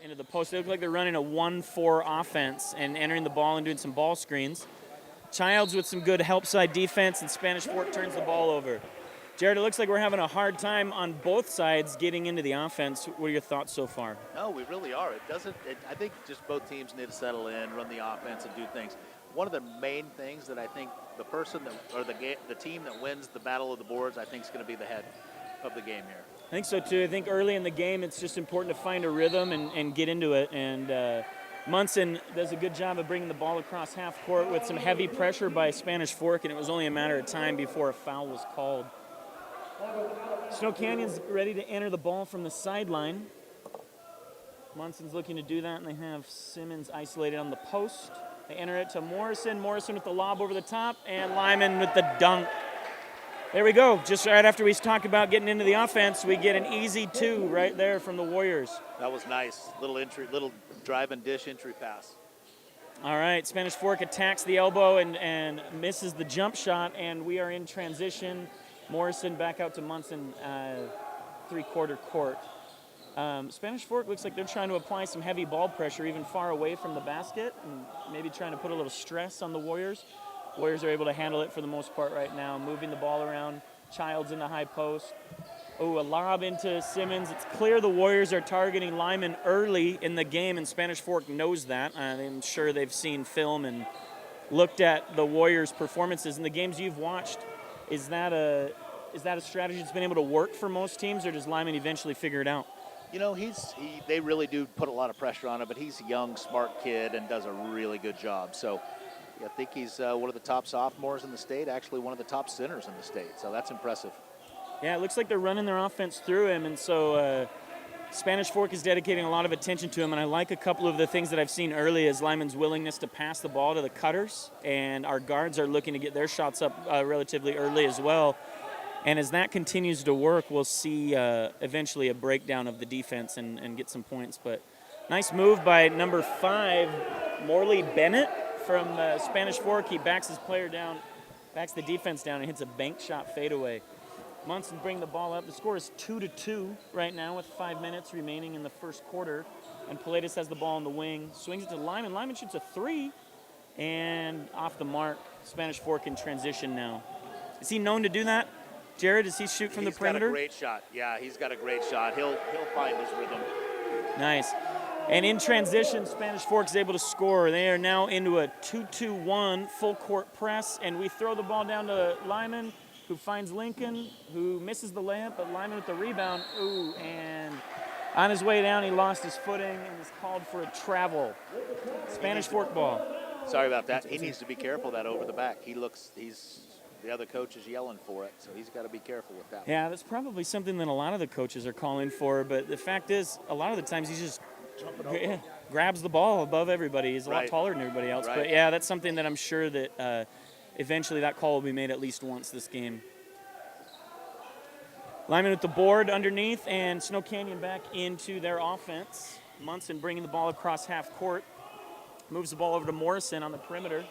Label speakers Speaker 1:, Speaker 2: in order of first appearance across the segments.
Speaker 1: into the post. They look like they're running a 1-4 offense and entering the ball and doing some ball screens. Childs with some good help side defense, and Spanish Fork turns the ball over. Jared, it looks like we're having a hard time on both sides getting into the offense. What are your thoughts so far?
Speaker 2: No, we really are. I think just both teams need to settle in, run the offense, and do things. One of the main things that I think the person that, or the team that wins the battle of the boards, I think is going to be the head of the game here.
Speaker 1: I think so too. I think early in the game, it's just important to find a rhythm and get into it. And Munson does a good job of bringing the ball across half court with some heavy pressure by Spanish Fork, and it was only a matter of time before a foul was called. Snow Canyon's ready to enter the ball from the sideline. Munson's looking to do that, and they have Simmons isolated on the post. They enter it to Morrison. Morrison with the lob over the top, and Lyman with the dunk. There we go. Just right after we talk about getting into the offense, we get an easy 2 right there from the Warriors.
Speaker 2: That was nice. Little drive and dish entry pass.
Speaker 1: All right, Spanish Fork attacks the elbow and misses the jump shot, and we are in transition. Morrison back out to Munson, three-quarter court. Spanish Fork looks like they're trying to apply some heavy ball pressure even far away from the basket and maybe trying to put a little stress on the Warriors. Warriors are able to handle it for the most part right now, moving the ball around. Childs in the high post. Oh, a lob into Simmons. It's clear the Warriors are targeting Lyman early in the game, and Spanish Fork knows that. I'm sure they've seen film and looked at the Warriors' performances in the games you've watched. Is that a strategy that's been able to work for most teams, or does Lyman eventually figure it out?
Speaker 2: You know, they really do put a lot of pressure on him, but he's a young, smart kid and does a really good job. So I think he's one of the top sophomores in the state, actually one of the top centers in the state. So that's impressive.
Speaker 1: Yeah, it looks like they're running their offense through him, and so Spanish Fork is dedicating a lot of attention to him, and I like a couple of the things that I've seen early as Lyman's willingness to pass the ball to the cutters, and our guards are looking to get their shots up relatively early as well. And as that continues to work, we'll see eventually a breakdown of the defense and get some points. But nice move by number 5, Morley Bennett from Spanish Fork. He backs his player down, backs the defense down, and hits a bank shot fadeaway. Munson bring the ball up. The score is 2-2 right now with 5 minutes remaining in the first quarter. And Pilatus has the ball on the wing, swings it to Lyman. Lyman shoots a 3, and off the mark. Spanish Fork in transition now. Is he known to do that? Jared, does he shoot from the perimeter?
Speaker 2: He's got a great shot. Yeah, he's got a great shot. He'll find his rhythm.
Speaker 1: Nice. And in transition, Spanish Fork is able to score. They are now into a 2-2-1 full court press, and we throw the ball down to Lyman, who finds Lincoln, who misses the layup, but Lyman with the rebound. Ooh, and on his way down, he lost his footing and is called for a travel. Spanish Fork ball.
Speaker 2: Sorry about that. He needs to be careful that over the back. The other coach is yelling for it, so he's got to be careful with that.
Speaker 1: Yeah, that's probably something that a lot of the coaches are calling for, but the fact is, a lot of the times he just grabs the ball above everybody. He's a lot taller than everybody else. Right. But yeah, that's something that I'm sure that eventually that call will be made at least once this game. Lyman with the board underneath, and Snow Canyon back into their offense. Munson bringing the ball across half court. Moves the ball over to Morrison on the perimeter.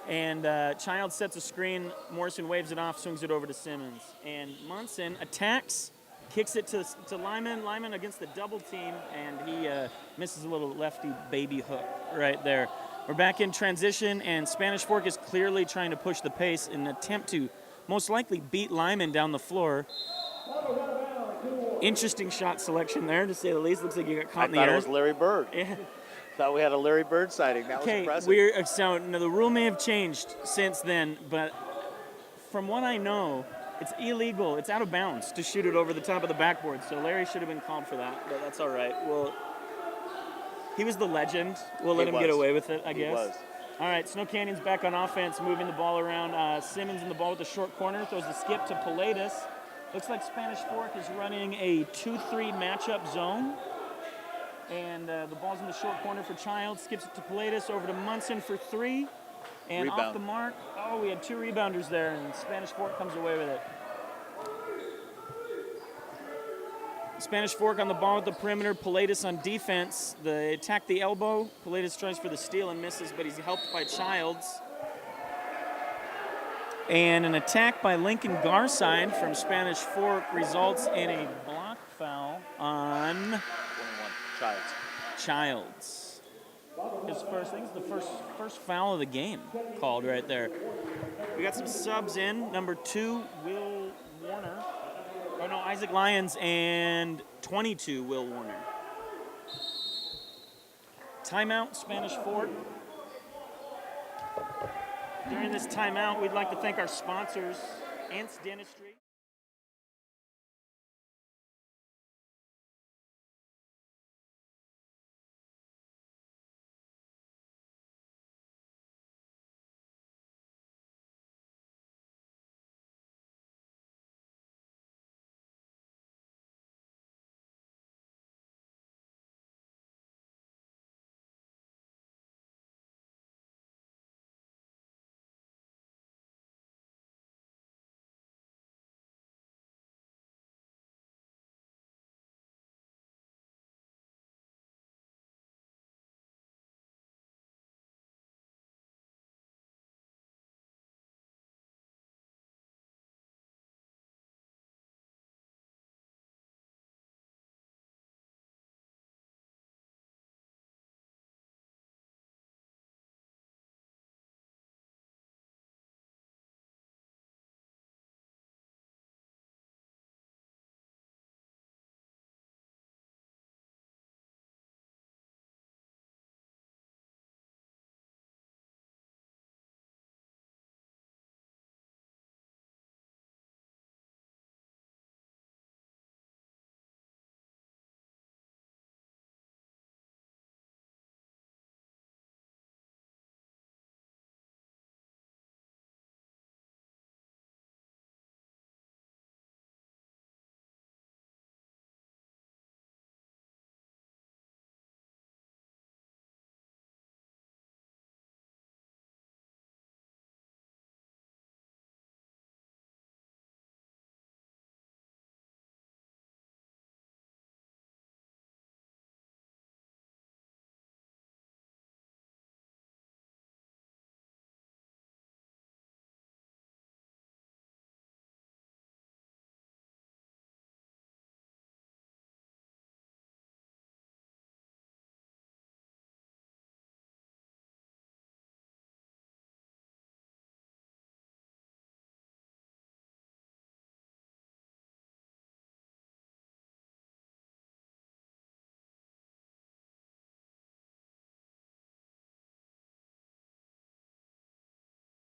Speaker 1: And Child sets a screen. Morrison waves it off, swings it over to Simmons. And Munson attacks, kicks it to Lyman. Lyman against the double team, and he misses a little lefty baby hook right there. We're back in transition, and Spanish Fork is clearly trying to push the pace in an attempt to most likely beat Lyman down the floor. Interesting shot selection there, to say the least. Looks like you got caught in the air.
Speaker 2: I thought it was Larry Bird.
Speaker 1: Yeah.
Speaker 2: Thought we had a Larry Bird sighting. That was impressive.
Speaker 1: So the rule may have changed since then, but from what I know, it's illegal. It's out of bounds to shoot it over the top of the backboard. So Larry should have been called for that, but that's all right. Well, he was the legend. We'll let him get away with it, I guess.
Speaker 2: He was.
Speaker 1: All right, Snow Canyon's back on offense, moving the ball around. Simmons in the ball with the short corner, throws the skip to Pilatus. Looks like Spanish Fork is running a 2-3 matchup zone. And the ball's in the short corner for Child. Skips it to Pilatus, over to Munson for 3. And
Speaker 2: Rebound.
Speaker 1: off the mark. Oh, we had 2 rebounders there, and Spanish Fork comes away with it. Spanish Fork on the ball at the perimeter. Pilatus on defense. They attack the elbow. Pilatus tries for the steal and misses, but he's helped by Childs. And an attack by Lincoln Garside from Spanish Fork results in a block foul on Childs. His first, I think it's the first foul of the game called right there. We got some subs in. Number 2, Will Warner. Oh no, Isaac Lyons, and 22, Will Warner. Timeout, Spanish Fork. During this timeout, we'd like to thank our sponsors, Ants Dentistry.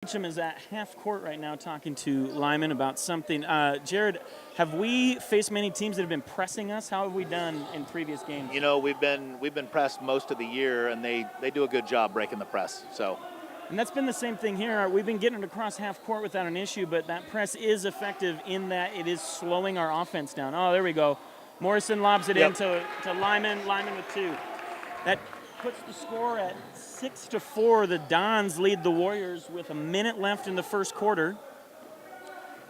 Speaker 1: Beecham is at half court right now talking to Lyman about something. Jared, have we faced many teams that have been pressing us? How have we done in previous games?
Speaker 2: You know, we've been pressed most of the year, and they do a good job breaking the press. So,
Speaker 1: and that's been the same thing here. We've been getting it across half court without an issue, but that press is effective in that it is slowing our offense down. Oh, there we go. Morrison lobs it in to Lyman. Lyman with 2. That puts the score at 6-4. The Dons lead the Warriors with a minute left in the first quarter.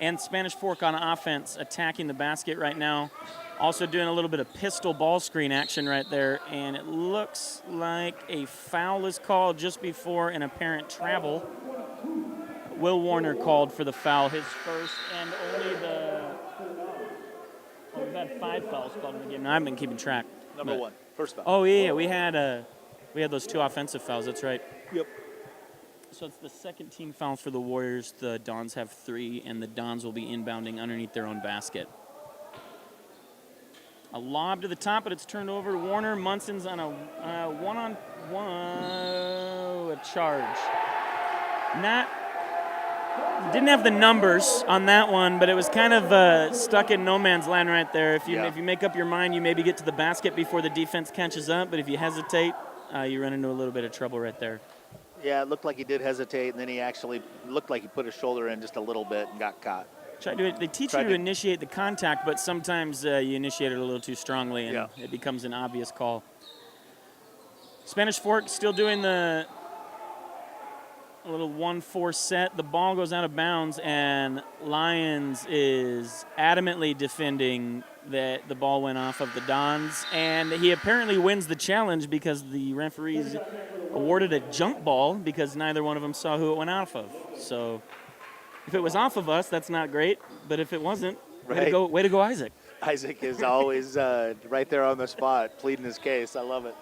Speaker 1: And Spanish Fork on offense attacking the basket right now. Also doing a little bit of pistol ball screen action right there. And it looks like a foul is called just before an apparent travel. Will Warner called for the foul, his first and only we've had 5 fouls called in the game. Now, I've been keeping track.
Speaker 2: Number 1, first foul.
Speaker 1: Oh, yeah, we had those 2 offensive fouls, that's right.
Speaker 2: Yep.
Speaker 1: So it's the second team foul for the Warriors. The Dons have 3, and the Dons will be inbounding underneath their own basket. A lob to the top, but it's turned over to Warner. Munson's on a one-on-one, a charge. Didn't have the numbers on that one, but it was kind of stuck in no man's land right there. If you make up your mind, you maybe get to the basket before the defense catches up, but if you hesitate, you run into a little bit of trouble right there.
Speaker 2: Yeah, it looked like he did hesitate, and then he actually looked like he put his shoulder in just a little bit and got caught.
Speaker 1: They teach you to initiate the contact, but sometimes you initiate it a little too strongly, and it becomes an obvious call. Spanish Fork still doing a little 1-4 set. The ball goes out of bounds, and Lyons is adamantly defending that the ball went off of the Dons, and he apparently wins the challenge because the referees awarded a jump ball because neither one of them saw who it went off of. So if it was off of us, that's not great, but if it wasn't, way to go, Isaac.
Speaker 2: Isaac is always right there on the spot, pleading his case. I love it.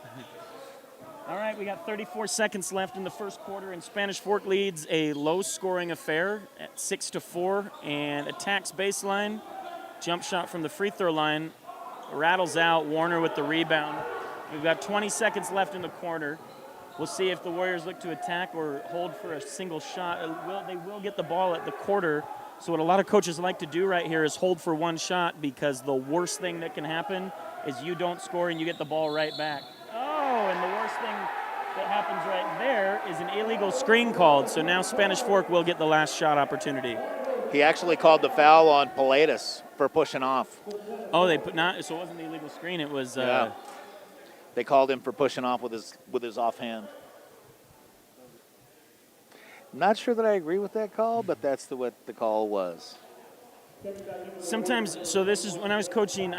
Speaker 1: All right, we got 34 seconds left in the first quarter, and Spanish Fork leads a low-scoring affair at 6-4, and attacks baseline. Jump shot from the free throw line rattles out. Warner with the rebound. We've got 20 seconds left in the quarter. We'll see if the Warriors look to attack or hold for a single shot. They will get the ball at the quarter. So what a lot of coaches like to do right here is hold for one shot, because the worst thing that can happen is you don't score and you get the ball right back. Oh, and the worst thing that happens right there is an illegal screen called. So now Spanish Fork will get the last shot opportunity.
Speaker 2: He actually called the foul on Pilatus for pushing off.
Speaker 1: Oh, they put not. So it wasn't the illegal screen. It was.
Speaker 2: Yeah. They called him for pushing off with his offhand. Not sure that I agree with that call, but that's what the call was.
Speaker 1: Sometimes, so this is when I was coaching.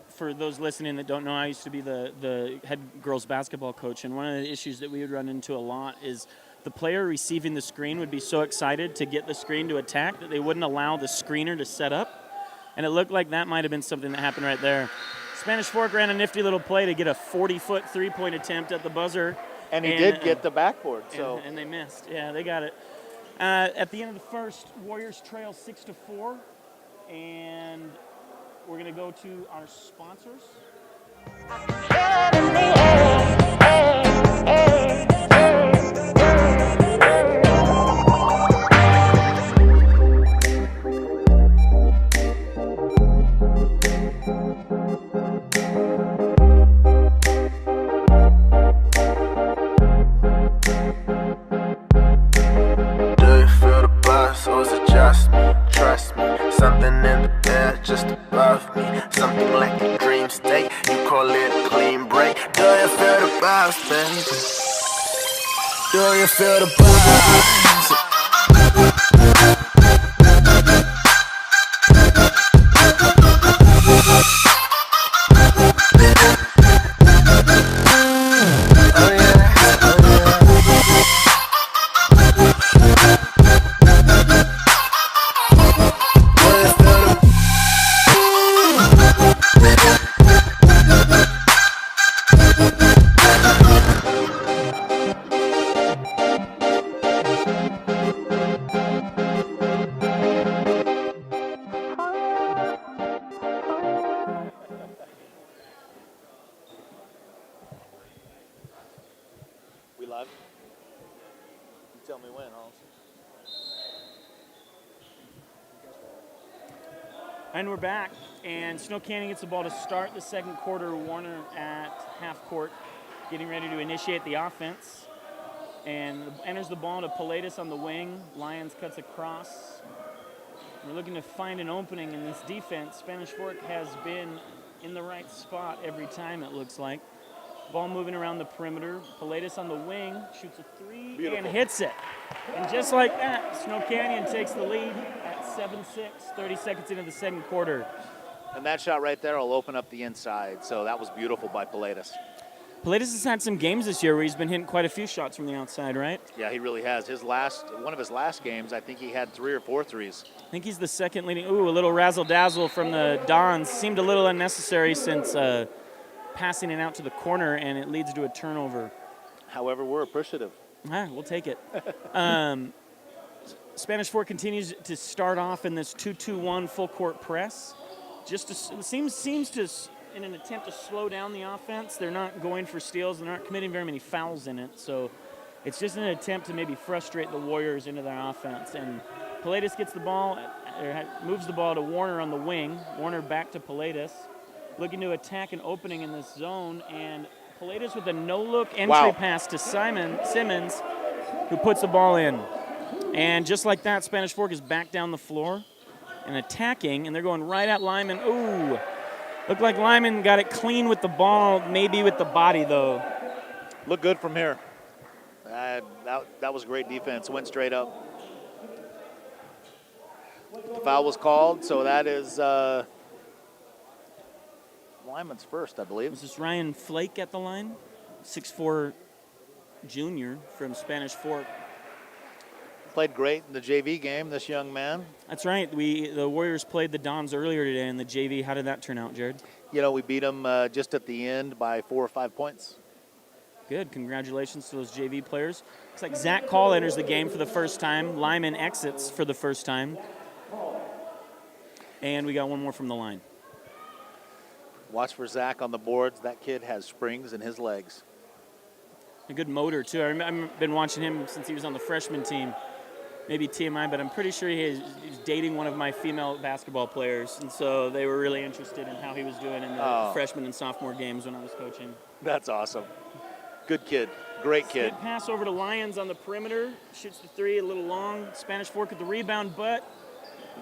Speaker 1: For those listening that don't know, I used to be the head girls basketball coach, and one of the issues that we would run into a lot is the player receiving the screen would be so excited to get the screen to attack that they wouldn't allow the screener to set up, and it looked like that might have been something that happened right there. Spanish Fork ran a nifty little play to get a 40-foot three-point attempt at the buzzer.
Speaker 2: And he did get the backboard. So
Speaker 1: and they missed. Yeah, they got it. At the end of the first, Warriors trail 6-4. And we're going to go to our sponsors.
Speaker 3: Something in the air just above me. Something like a dream state. You call it a clean break. Do you feel the vibes, baby? Do you feel the vibes?
Speaker 2: we live? You tell me when, Holmes.
Speaker 1: And we're back. And Snow Canyon gets the ball to start the second quarter. Warner at half court, getting ready to initiate the offense. And enters the ball to Pilatus on the wing. Lyons cuts across. We're looking to find an opening in this defense. Spanish Fork has been in the right spot every time, it looks like. Ball moving around the perimeter. Pilatus on the wing, shoots a three. Beautiful. And hits it. And just like that, Snow Canyon takes the lead at 7-6, 30 seconds into the second quarter.
Speaker 2: And that shot right there will open up the inside. So that was beautiful by Pilatus.
Speaker 1: Pilatus has had some games this year where he's been hitting quite a few shots from the outside, right?
Speaker 2: Yeah, he really has. One of his last games, I think he had 3 or 4 threes.
Speaker 1: I think he's the second leading. Ooh, a little razzle-dazzle from the Dons. Seemed a little unnecessary since passing it out to the corner, and it leads to a turnover.
Speaker 2: However, we're appreciative.
Speaker 1: We'll take it. Spanish Fork continues to start off in this 2-2-1 full-court press. Seems to, in an attempt to slow down the offense, they're not going for steals. They're not committing very many fouls in it. So it's just an attempt to maybe frustrate the Warriors into their offense. And Pilatus gets the ball, moves the ball to Warner on the wing. Warner back to Pilatus, looking to attack an opening in this zone. And Pilatus with a no-look entry pass to Simmons, who puts the ball in. And just like that, Spanish Fork is back down the floor and attacking, and they're going right at Lyman. Ooh, looked like Lyman got it clean with the ball, maybe with the body, though.
Speaker 2: Looked good from here. That was great defense. Went straight up. The foul was called, so that is Lyman's first, I believe.
Speaker 1: This is Ryan Flake at the line, 6'4" junior from Spanish Fork.
Speaker 2: played great in the JV game, this young man.
Speaker 1: That's right. The Warriors played the Dons earlier today in the JV. How did that turn out, Jared?
Speaker 2: You know, we beat them just at the end by 4 or 5 points.
Speaker 1: Good. Congratulations to those JV players. Looks like Zach Call enters the game for the first time. Lyman exits for the first time. And we got one more from the line.
Speaker 2: Watch for Zach on the boards. That kid has springs in his legs.
Speaker 1: A good motor, too. I've been watching him since he was on the freshman team. Maybe TMI, but I'm pretty sure he's dating one of my female basketball players. And so they were really interested in how he was doing in the freshman and sophomore games when I was coaching.
Speaker 2: That's awesome. Good kid. Great kid.
Speaker 1: Good pass over to Lyons on the perimeter. Shoots the three, a little long. Spanish Fork at the rebound, but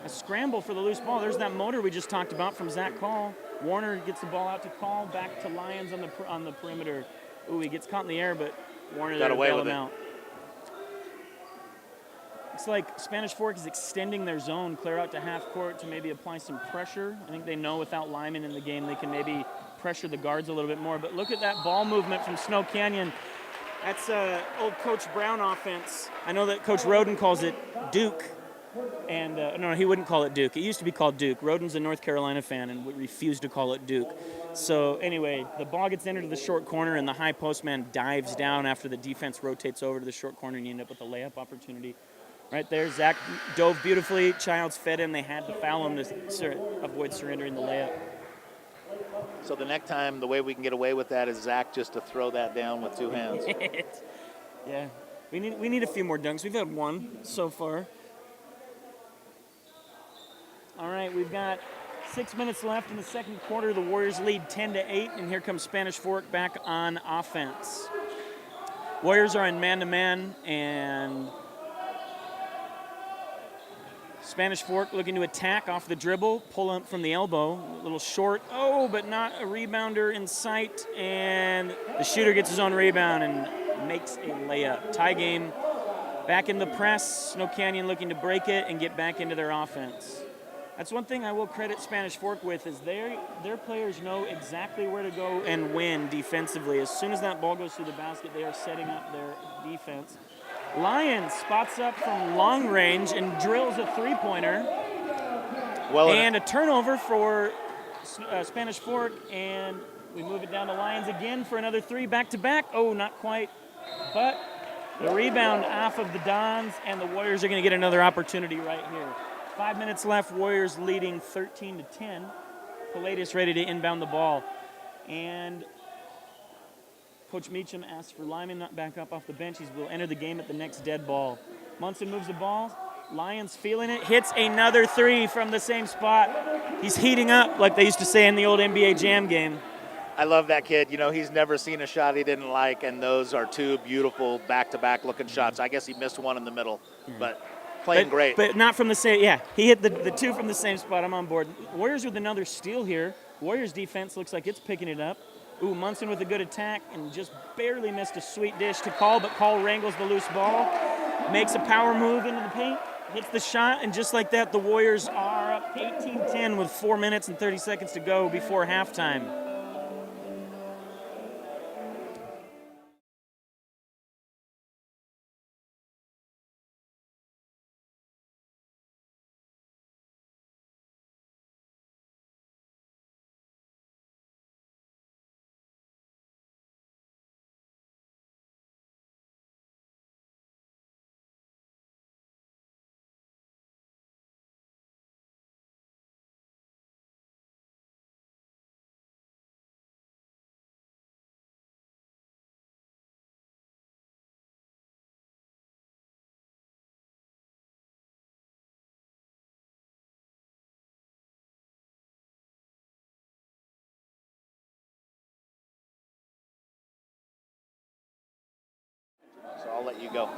Speaker 1: a scramble for the loose ball. There's that motor we just talked about from Zach Call. Warner gets the ball out to Call, back to Lyons on the perimeter. Ooh, he gets caught in the air, but Warner
Speaker 2: got away with
Speaker 1: him
Speaker 2: it.
Speaker 1: out. It's like Spanish Fork is extending their zone, clear out to half court to maybe apply some pressure. I think they know without Lyman in the game they can maybe pressure the guards a little bit more. But look at that ball movement from Snow Canyon. That's old Coach Brown offense. I know that Coach Roden calls it Duke. And no, he wouldn't call it Duke. It used to be called Duke. Roden's a North Carolina fan and would refuse to call it Duke. So anyway, the ball gets entered to the short corner, and the high post man dives down after the defense rotates over to the short corner, and you end up with a layup opportunity. Right there, Zach dove beautifully. Childs fed him. They had to foul him to avoid surrendering the layup.
Speaker 2: So the next time, the way we can get away with that is Zach just to throw that down with 2 hands.
Speaker 1: Yeah, we need a few more dunks. We've had one so far. All right, we've got 6 minutes left in the second quarter. The Warriors lead 10-8, and here comes Spanish Fork back on offense. Warriors are in man-to-man, and Spanish Fork looking to attack off the dribble, pull up from the elbow, a little short. Oh, but not a rebounder in sight, and the shooter gets his own rebound and makes a layup. Tie game, back in the press. Snow Canyon looking to break it and get back into their offense. That's one thing I will credit Spanish Fork with is their players know exactly where to go and win defensively. As soon as that ball goes through the basket, they are setting up their defense. Lyons spots up from long range and drills a three-pointer. And a turnover for Spanish Fork, and we move it down to Lyons again for another three back-to-back. Oh, not quite. But the rebound off of the Dons, and the Warriors are going to get another opportunity right here. 5 minutes left, Warriors leading 13-10. Palladio ready to inbound the ball. And Coach Meacham asks for Lyman not back up off the bench. He will enter the game at the next dead ball. Munson moves the ball. Lyons feeling it. Hits another three from the same spot. He's heating up, like they used to say in the old NBA Jam game.
Speaker 2: I love that kid. You know, he's never seen a shot he didn't like, and those are two beautiful back-to-back looking shots. I guess he missed one in the middle, but playing great.
Speaker 1: But not from the same, yeah. He hit the two from the same spot. I'm on board. Warriors with another steal here. Warriors defense looks like it's picking it up. Ooh, Munson with a good attack and just barely missed a sweet dish to Call, but Call wrangles the loose ball, makes a power move into the paint, hits the shot, and just like that, the Warriors are up 18-10 with 4 minutes and 30 seconds to go before halftime.
Speaker 2: So I'll let you go.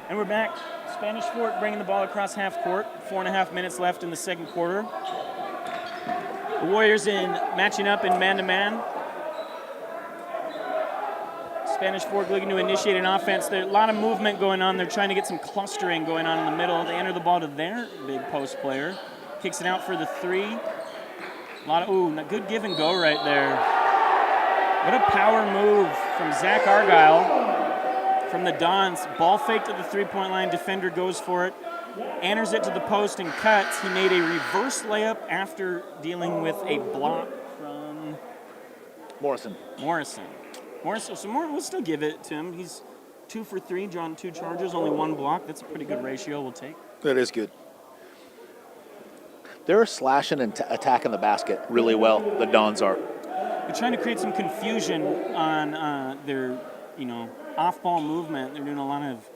Speaker 1: And we're back. Spanish Fork bringing the ball across half court. 4.5 minutes left in the second quarter. The Warriors matching up in man-to-man. Spanish Fork looking to initiate an offense. There's a lot of movement going on. They're trying to get some clustering going on in the middle. They enter the ball to their big post player. Kicks it out for the three. A lot of, good give and go right there. What a power move from Zach Argyle. from the Dons. Ball faked at the three-point line. Defender goes for it. Enters it to the post and cuts. He made a reverse layup after dealing with a block from
Speaker 2: Morrison.
Speaker 1: So we'll still give it to him. He's 2 for 3, drawn 2 charges, only 1 block. That's a pretty good ratio we'll take.
Speaker 2: That is good. They're slashing and attacking the basket really well, the Dons are.
Speaker 1: They're trying to create some confusion on their, off-ball movement. They're doing a lot of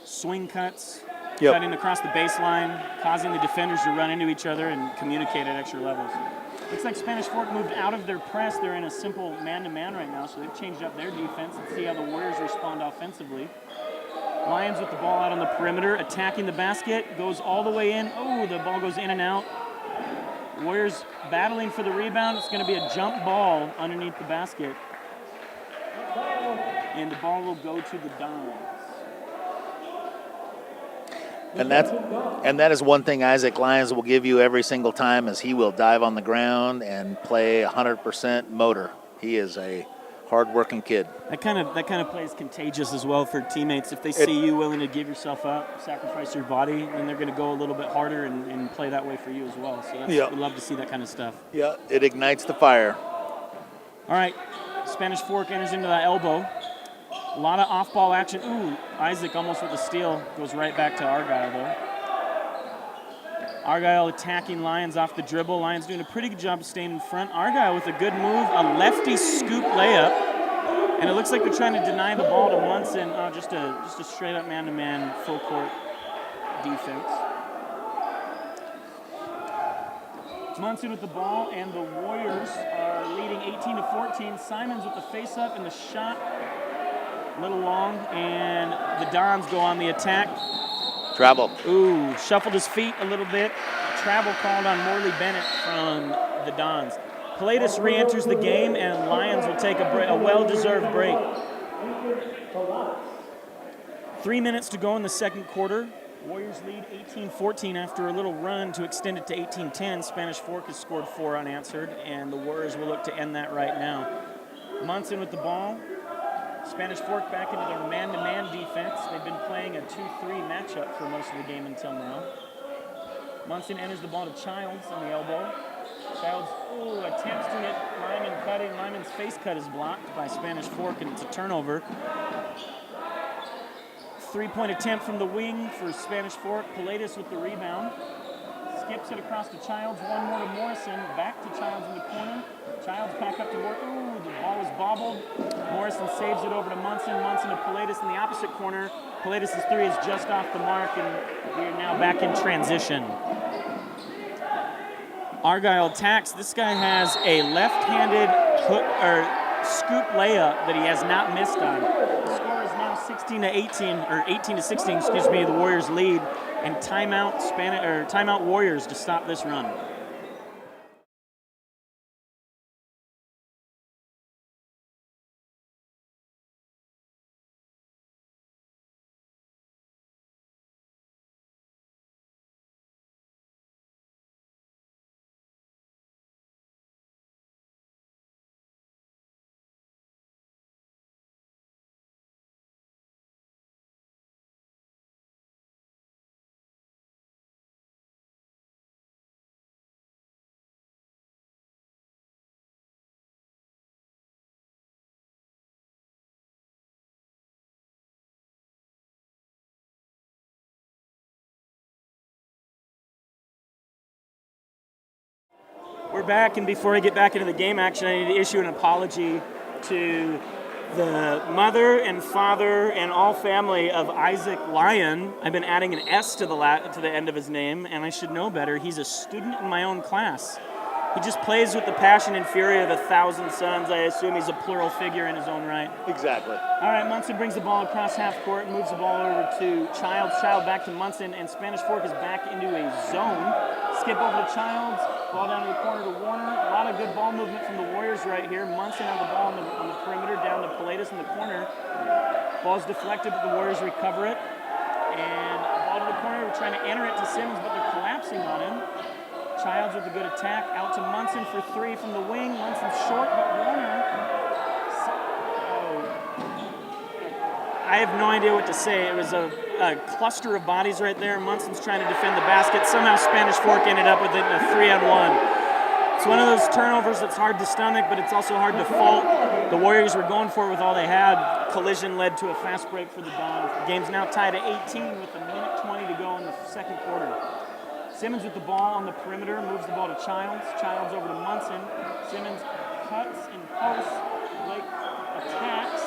Speaker 1: swing cuts, cutting across the baseline, causing the defenders to run into each other and communicate at extra levels. Looks like Spanish Fork moved out of their press. They're in a simple man-to-man right now, so they've changed up their defense. Let's see how the Warriors respond offensively. Lions with the ball out on the perimeter, attacking the basket, goes all the way in. Oh, the ball goes in and out. Warriors battling for the rebound. It's going to be a jump ball underneath the basket. And the ball will go to the Dons.
Speaker 2: And that is one thing Isaac Lyons will give you every single time is he will dive on the ground and play 100% motor. He is a hard-working kid.
Speaker 1: That kind of play is contagious as well for teammates. If they see you willing to give yourself up, sacrifice your body, then they're going to go a little bit harder and play that way for you as well. So we love to see that kind of stuff.
Speaker 2: Yeah, it ignites the fire.
Speaker 1: All right, Spanish Fork enters into that elbow. A lot of off-ball action. Ooh, Isaac almost with a steal. Goes right back to Argyle, though. Argyle attacking Lions off the dribble. Lions doing a pretty good job of staying in front. Argyle with a good move, a lefty scoop layup. And it looks like they're trying to deny the ball to Munson. Just a straight-up man-to-man full-court defense. Munson with the ball, and the Warriors are leading 18-14. Simons with the face-up and the shot. A little long, and the Dons go on the attack.
Speaker 2: Travel.
Speaker 1: Ooh, shuffled his feet a little bit. Travel called on Morley Bennett from the Dons. Pilatus re-enters the game, and Lions will take a well-deserved break. 3 minutes to go in the second quarter. Warriors lead 18-14 after a little run to extend it to 18-10. Spanish Fork has scored 4 unanswered, and the Warriors will look to end that right now. Munson with the ball. Spanish Fork back into their man-to-man defense. They've been playing a 2-3 matchup for most of the game until now. Munson enters the ball to Childs on the elbow. Childs attempts to hit Lyman cutting. Lyman's face cut is blocked by Spanish Fork, and it's a turnover. 3-point attempt from the wing for Spanish Fork. Pilatus with the rebound. Skips it across to Childs. One more to Morrison. Back to Childs in the corner. Childs back up to Morrison. Ooh, the ball is bobbled. Morrison saves it over to Munson. Munson to Pilatus in the opposite corner. Pilatus' 3 is just off the mark, and we are now back in transition. Argyle attacks. This guy has a left-handed scoop layup that he has not missed on. The score is now 18-16. The Warriors lead, and timeout Warriors to stop this run. We're back, and before I get back into the game action, I need to issue an apology to the mother and father and all family of Isaac Lyon. I've been adding an S to the end of his name, and I should know better. He's a student in my own class. He just plays with the passion and fury of 1,000 suns. I assume he's a plural figure in his own right.
Speaker 2: Exactly.
Speaker 1: All right, Munson brings the ball across half court and moves the ball over to Childs. Child back to Munson, and Spanish Fork is back into a zone. Skip over to Childs. Ball down to the corner to Warner. A lot of good ball movement from the Warriors right here. Munson on the ball on the perimeter, down to Pilatus in the corner. Ball's deflected, but the Warriors recover it. And ball to the corner. We're trying to enter it to Simmons, but they're collapsing on him. Childs with a good attack. Out to Munson for 3 from the wing. Munson's short, but Warner. I have no idea what to say. It was a cluster of bodies right there. Munson's trying to defend the basket. Somehow Spanish Fork ended up with it in a 3-on-1. It's one of those turnovers that's hard to stomach, but it's also hard to fault. The Warriors were going for it with all they had. Collision led to a fast break for the Dons. The game's now tied at 18 with a minute 20 to go in the second quarter. Simmons with the ball on the perimeter, moves the ball to Childs. Childs over to Munson. Simmons cuts and posts. Blake attacks.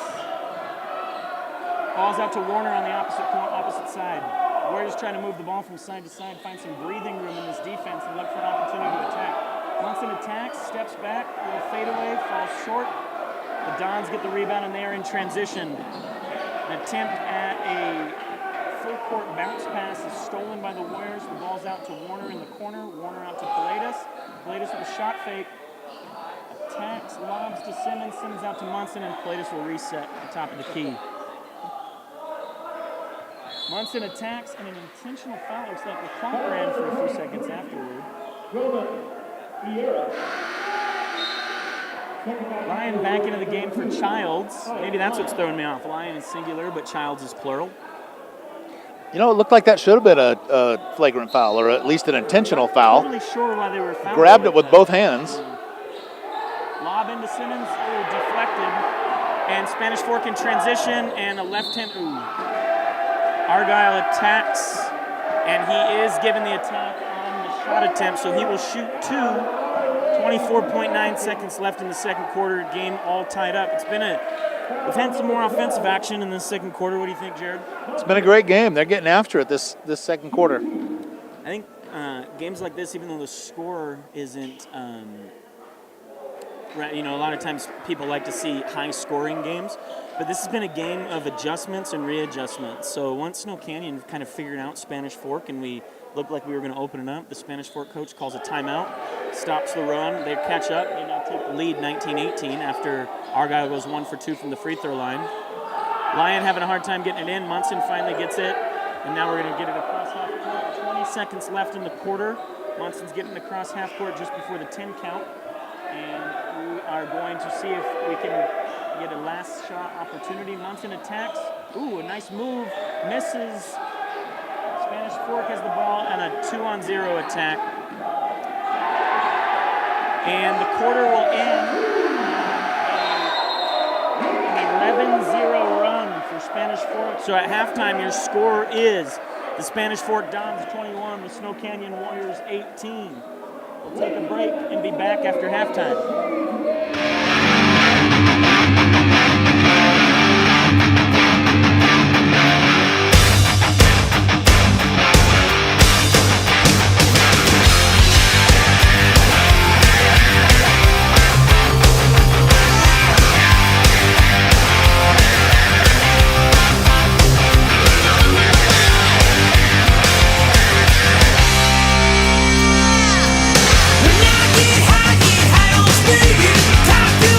Speaker 1: Ball's out to Warner on the opposite side. Warriors trying to move the ball from side to side, find some breathing room in this defense and look for an opportunity to attack. Munson attacks, steps back, a little fadeaway, falls short. The Dons get the rebound and they are in transition. An attempt at a full court bounce pass is stolen by the Warriors. The ball's out to Warner in the corner. Warner out to Paredes. Paredes with a shot fake. Attacks, lobs to Simmons. Simmons out to Munson, and Paredes will reset at the top of the key. Munson attacks, and an intentional foul. Looks like the clock ran for a few seconds afterward. Lyon back into the game for Childs. Maybe that's what's throwing me off. Lyon is singular, but Childs is plural.
Speaker 2: You know, it looked like that should have been a flagrant foul, or at least an intentional foul.
Speaker 1: I'm not really sure why they were fouling.
Speaker 2: Grabbed it with both hands.
Speaker 1: Lob into Simmons, deflected. And Spanish Fork in transition, and a left hand, Argyle attacks, and he is given the attack on the shot attempt, so he will shoot two. 24.9 seconds left in the second quarter. Game all tied up. We've had some more offensive action in the second quarter. What do you think, Jared?
Speaker 2: It's been a great game. They're getting after it this second quarter.
Speaker 1: I think games like this, even though the score isn't, a lot of times people like to see high-scoring games, but this has been a game of adjustments and readjustments. So once Snow Canyon kind of figured out Spanish Fork and we looked like we were going to open it up, the Spanish Fork coach calls a timeout, stops the run, they catch up, they now take the lead 19-18 after Argyle goes 1 for 2 from the free throw line. Lyon having a hard time getting it in. Munson finally gets it, and now we're going to get it across half court. 20 seconds left in the quarter. Munson's getting across half court just before the 10 count, and we are going to see if we can get a last shot opportunity. Munson attacks. Ooh, a nice move. Misses. Spanish Fork has the ball and a 2-on-0 attack. And the quarter will end an 11-0 run for Spanish Fork. So at halftime, your score is the Spanish Fork Dons 21, the Snow Canyon Warriors 18. We'll take a break and be back after halftime.
Speaker 4: When I get high on speed, talk to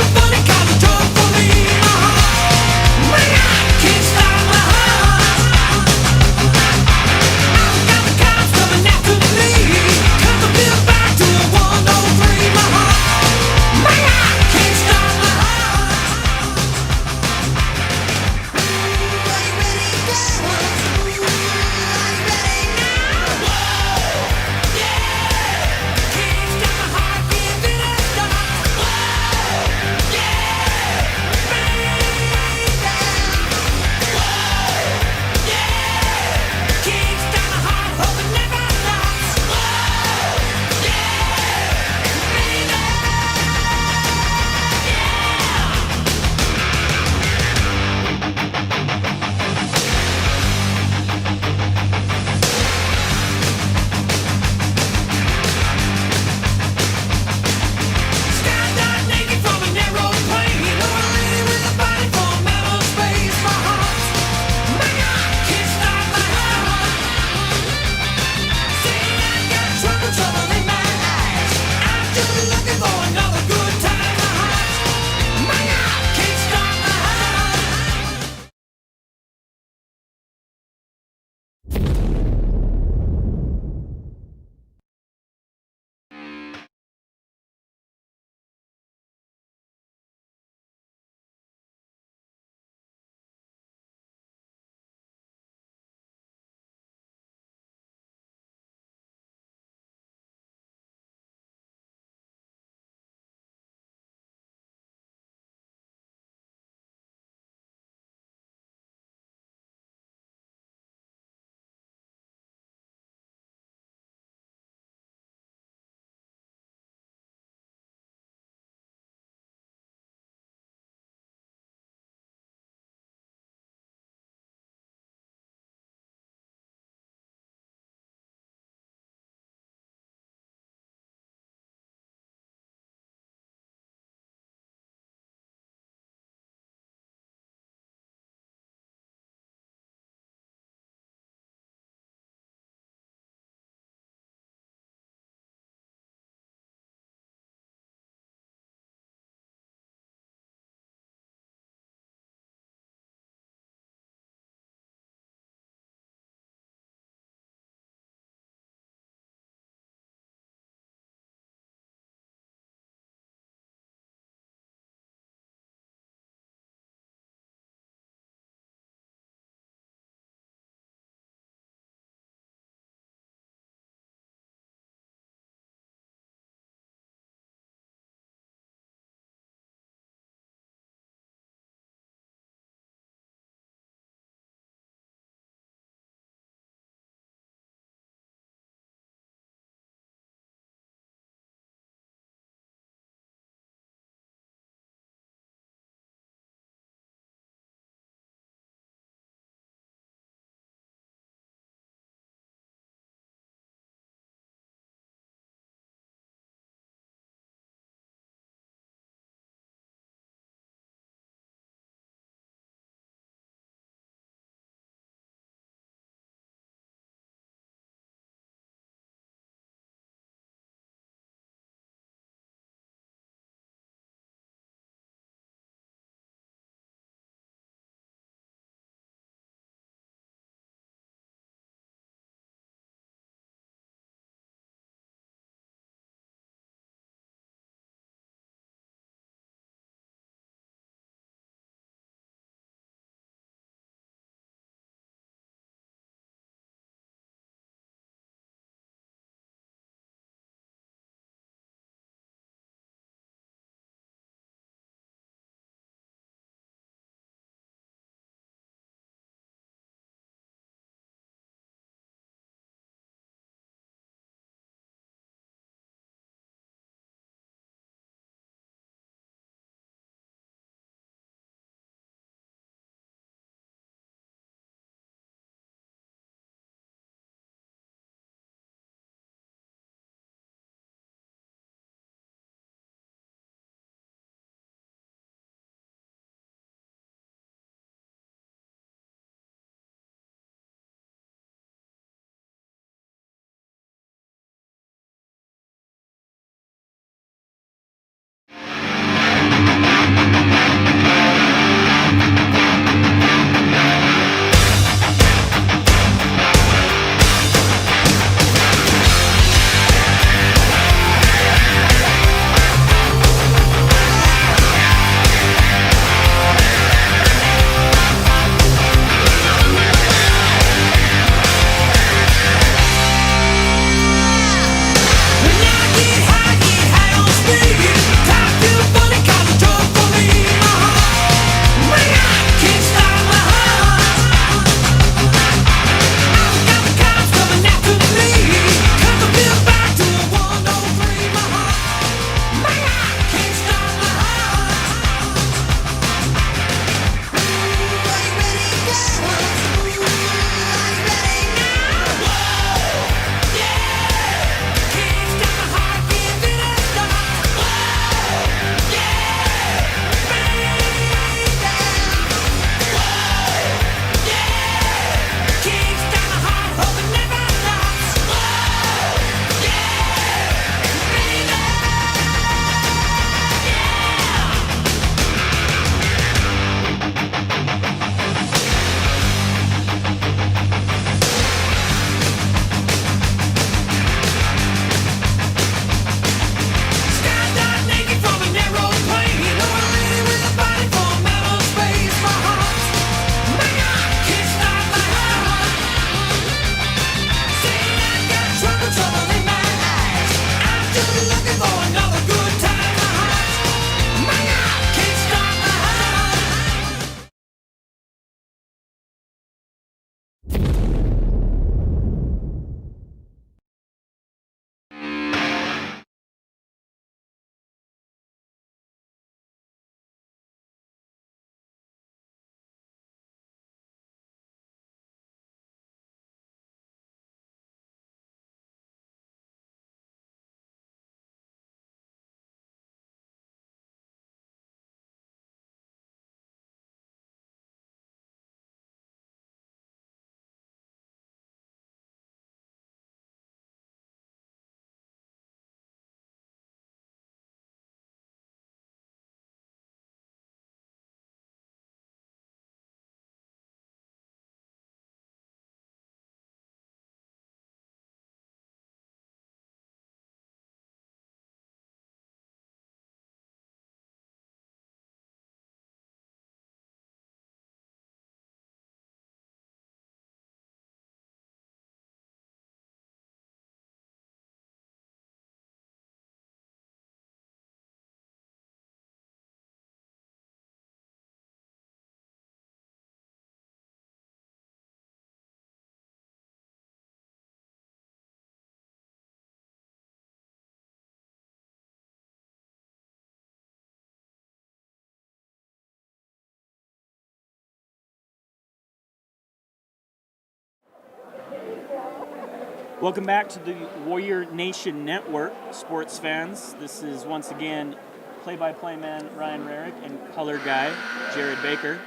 Speaker 1: Welcome back to the Warrior Nation Network, sports fans. This is once again play-by-play man Ryan Rarick and color guy Jared Baker.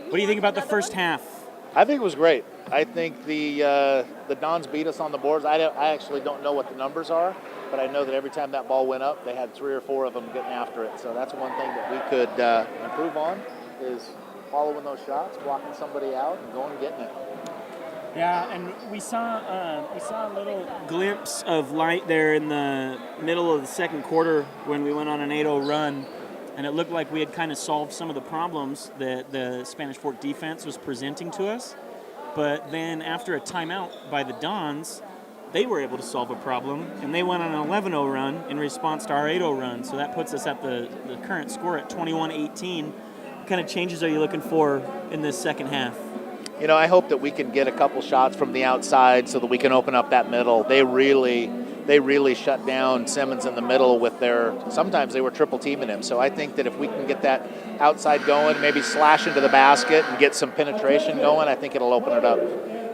Speaker 1: What do you think about the first half?
Speaker 2: I think it was great. I think the Dons beat us on the boards. I actually don't know what the numbers are, but I know that every time that ball went up, they had 3 or 4 of them getting after it. So that's one thing that we could improve on is following those shots, blocking somebody out, and going and getting it.
Speaker 1: Yeah, and we saw a little glimpse of light there in the middle of the second quarter when we went on an 8-0 run, and it looked like we had kind of solved some of the problems that the Spanish Fork defense was presenting to us. But then after a timeout by the Dons, they were able to solve a problem, and they went on an 11-0 run in response to our 8-0 run. So that puts us at the current score at 21-18. What kind of changes are you looking for in this second half?
Speaker 2: You know, I hope that we can get a couple shots from the outside so that we can open up that middle. They really shut down Simmons in the middle with sometimes they were triple teaming him. So I think that if we can get that outside going, maybe slash into the basket and get some penetration going, I think it'll open it up.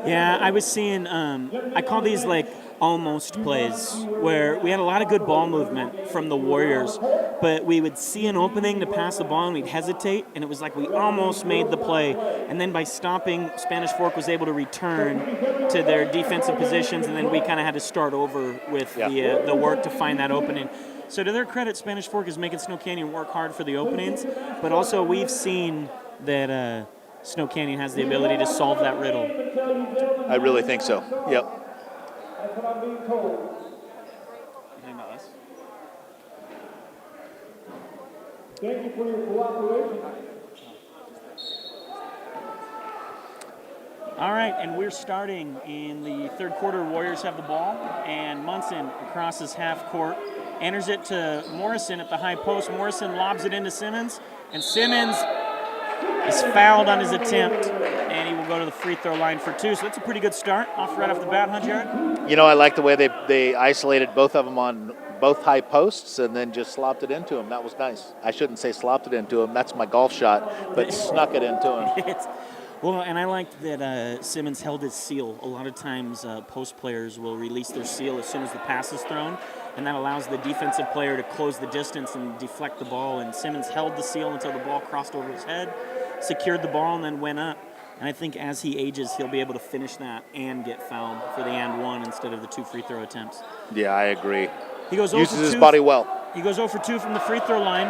Speaker 1: Yeah, I was seeing, I call these like almost plays, where we had a lot of good ball movement from the Warriors, but we would see an opening to pass the ball and we'd hesitate, and it was like we almost made the play. And then by stopping, Spanish Fork was able to return to their defensive positions, and then we kind of had to start over with the work to find that opening. So to their credit, Spanish Fork is making Snow Canyon work hard for the openings, but also we've seen that Snow Canyon has the ability to solve that riddle.
Speaker 2: I really think so. Yep.
Speaker 4: That's what I'm being told.
Speaker 1: Anything about us?
Speaker 4: Thank you for your cooperation.
Speaker 1: All right, and we're starting in the third quarter. Warriors have the ball, and Munson crosses half court, enters it to Morrison at the high post. Morrison lobs it into Simmons, and Simmons is fouled on his attempt, and he will go to the free throw line for 2. So that's a pretty good start right off the bat, huh, Jared?
Speaker 2: You know, I like the way they isolated both of them on both high posts and then just slopped it into him. That was nice. I shouldn't say slopped it into him. That's my golf shot, but snuck it into him.
Speaker 1: Well, and I liked that Simmons held his seal. A lot of times post players will release their seal as soon as the pass is thrown, and that allows the defensive player to close the distance and deflect the ball. And Simmons held the seal until the ball crossed over his head, secured the ball, and then went up. And I think as he ages, he'll be able to finish that and get fouled for the and 1 instead of the 2 free throw attempts.
Speaker 2: Yeah, I agree.
Speaker 1: He goes
Speaker 2: uses his body well.
Speaker 1: He goes 0 for 2 from the free throw line,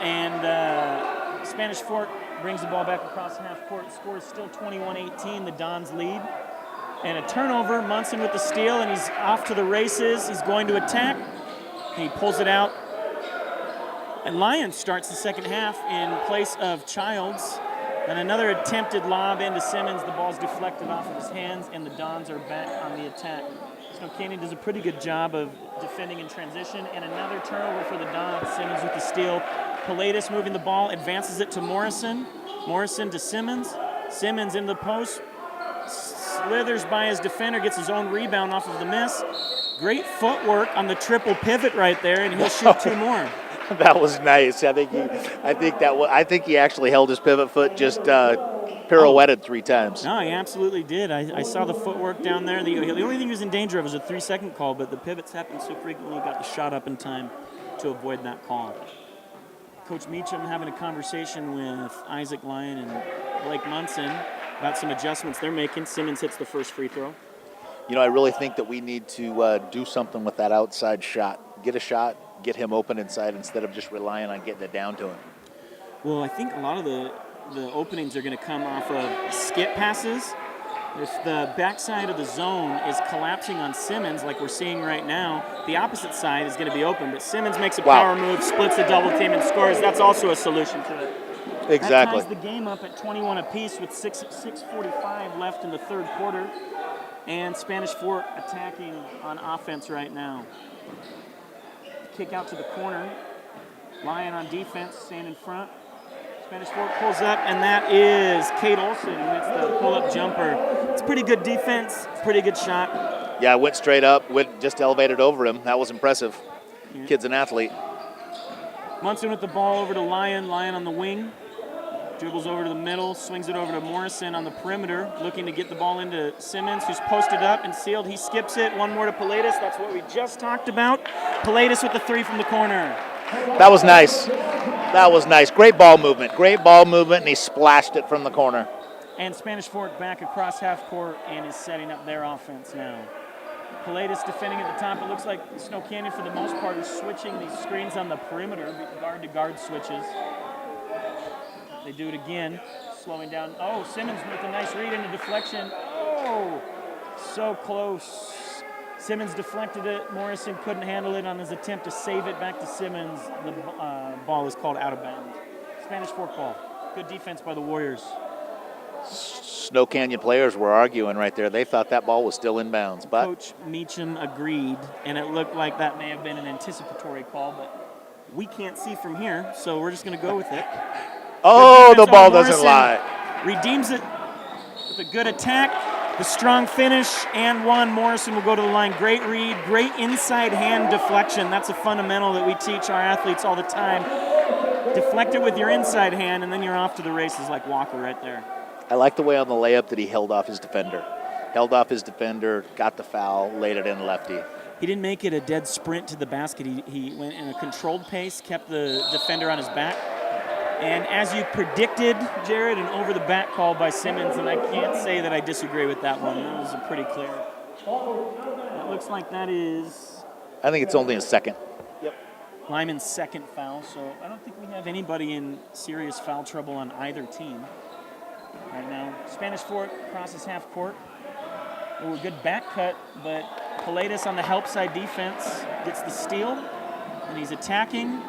Speaker 1: and Spanish Fork brings the ball back across half court. The score is still 21-18, the Dons lead. And a turnover, Munson with the steal, and he's off to the races. He's going to attack, and he pulls it out. And Lyons starts the second half in place of Childs. And another attempted lob into Simmons. The ball's deflected off of his hands, and the Dons are back on the attack. Snow Canyon does a pretty good job of defending in transition, and another turnover for the Dons. Simmons with the steal. Pilatus moving the ball, advances it to Morrison. Morrison to Simmons. Simmons in the post. Slithers by his defender, gets his own rebound off of the miss. Great footwork on the triple pivot right there, and he'll shoot 2 more.
Speaker 2: That was nice. I think he actually held his pivot foot, just pirouetted 3 times.
Speaker 1: No, he absolutely did. I saw the footwork down there. The only thing he was in danger of was a 3-second call, but the pivots happen so frequently, he got the shot up in time to avoid that call. Coach Meacham having a conversation with Isaac Lyon and Blake Munson about some adjustments they're making. Simmons hits the first free throw.
Speaker 2: You know, I really think that we need to do something with that outside shot. Get a shot, get him open inside instead of just relying on getting it down to him.
Speaker 1: Well, I think a lot of the openings are going to come off of skip passes. If the backside of the zone is collapsing on Simmons, like we're seeing right now, the opposite side is going to be open. But Simmons makes a power move, splits the double team, and scores. That's also a solution to it.
Speaker 2: Exactly.
Speaker 1: That ties the game up at 21 apiece with 6:45 left in the third quarter. And Spanish Fork attacking on offense right now. Kick out to the corner. Lyon on defense, staying in front. Spanish Fork pulls up, and that is Kate Olson who hits the pull-up jumper. It's pretty good defense, pretty good shot.
Speaker 2: Yeah, went straight up, just elevated over him. That was impressive. Yeah. Kid's an athlete.
Speaker 1: Munson with the ball over to Lyon. Lyon on the wing. Dribbles over to the middle, swings it over to Morrison on the perimeter, looking to get the ball into Simmons, who's posted up and sealed. He skips it. One more to Paladis. That's what we just talked about. Paladis with the three from the corner.
Speaker 2: That was nice. That was nice. Great ball movement. Great ball movement, and he splashed it from the corner.
Speaker 1: And Spanish Fork back across half court and is setting up their offense now. Paladis defending at the top. It looks like Snow Canyon, for the most part, is switching these screens on the perimeter, guard-to-guard switches. They do it again, slowing down. Oh, Simmons with a nice read into deflection. Oh, so close. Simmons deflected it. Morrison couldn't handle it on his attempt to save it back to Simmons. The ball is called out of bounds. Spanish Fork ball. Good defense by the Warriors.
Speaker 2: Snow Canyon players were arguing right there. They thought that ball was still in bounds. But
Speaker 1: Coach Meacham agreed, and it looked like that may have been an anticipatory call, but we can't see from here, so we're just going to go with it.
Speaker 2: oh, the
Speaker 1: Defense
Speaker 2: ball
Speaker 1: on
Speaker 2: doesn't
Speaker 1: Morrison.
Speaker 2: lie.
Speaker 1: Redeems it with a good attack. The strong finish and one. Morrison will go to the line. Great read, great inside hand deflection. That's a fundamental that we teach our athletes all the time. Deflect it with your inside hand, and then you're off to the races like Walker right there.
Speaker 2: I like the way on the layup that he held off his defender. Held off his defender, got the foul, laid it in lefty.
Speaker 1: He didn't make it a dead sprint to the basket. He went in a controlled pace, kept the defender on his back. And as you predicted, Jared, an over-the-back call by Simmons, and I can't say that I disagree with that one. That was pretty clear. It looks like that is
Speaker 2: I think it's only a second.
Speaker 1: Lyman's second foul, so I don't think we have anybody in serious foul trouble on either team right now. Spanish Fork crosses half court. Oh, a good back cut, but Paladis on the help side defense gets the steal, and he's attacking.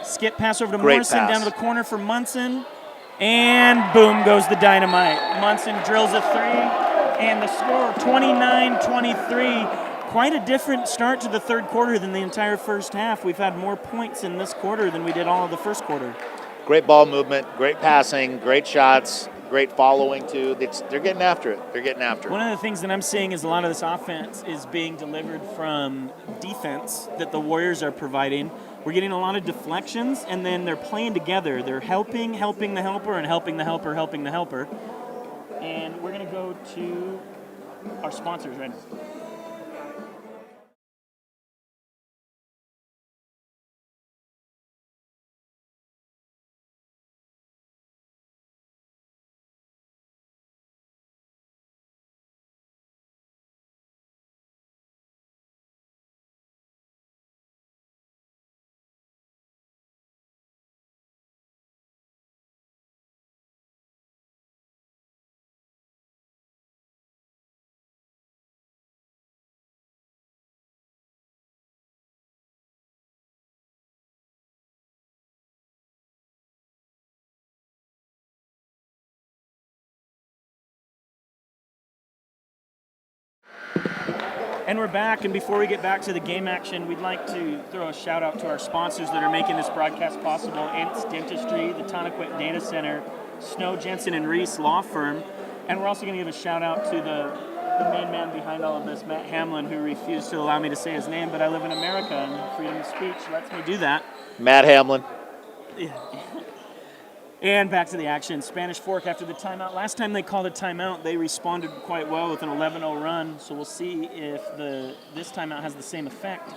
Speaker 1: Skip pass over to
Speaker 2: Great
Speaker 1: Morrison,
Speaker 2: pass.
Speaker 1: down to the corner for Munson, and boom goes the dynamite. Munson drills a three, and the score 29-23. Quite a different start to the third quarter than the entire first half. We've had more points in this quarter than we did all of the first quarter.
Speaker 2: Great ball movement, great passing, great shots, great following too. They're getting after it. They're getting after it.
Speaker 1: One of the things that I'm seeing is a lot of this offense is being delivered from defense that the Warriors are providing. We're getting a lot of deflections, and then they're playing together. They're helping the helper, and helping the helper. And we're going to go to our sponsors right now. And we're back, and before we get back to the game action, we'd like to throw a shout out to our sponsors that are making this broadcast possible. Ants Dentistry, the Tonaquit Data Center, Snow, Jensen, and Reese Law Firm. And we're also going to give a shout out to the main man behind all of this, Matt Hamlin, who refused to allow me to say his name, but I live in America, and freedom of speech lets me do that.
Speaker 2: Matt Hamlin.
Speaker 1: Yeah. And back to the action. Spanish Fork after the timeout. Last time they called a timeout, they responded quite well with an 11-0 run. So we'll see if this timeout has the same effect.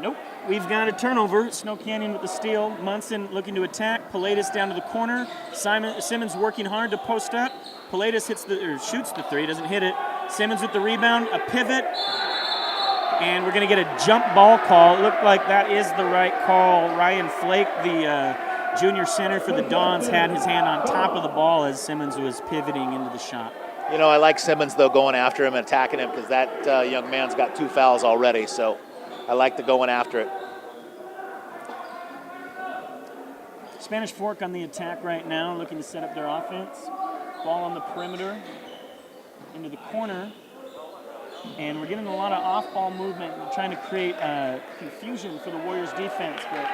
Speaker 1: Nope. We've got a turnover. Snow Canyon with the steal. Munson looking to attack. Paladis down to the corner. Simmons working hard to post up. Paladis shoots the three, doesn't hit it. Simmons with the rebound, a pivot. And we're going to get a jump ball call. It looked like that is the right call. Ryan Flake, the junior center for the Dons, had his hand on top of the ball as Simmons was pivoting into the shot.
Speaker 2: You know, I like Simmons, though, going after him and attacking him because that young man's got 2 fouls already. So I like the going after it.
Speaker 1: Spanish Fork on the attack right now, looking to set up their offense. Ball on the perimeter, into the corner. And we're getting a lot of off-ball movement. We're trying to create confusion for the Warriors' defense. But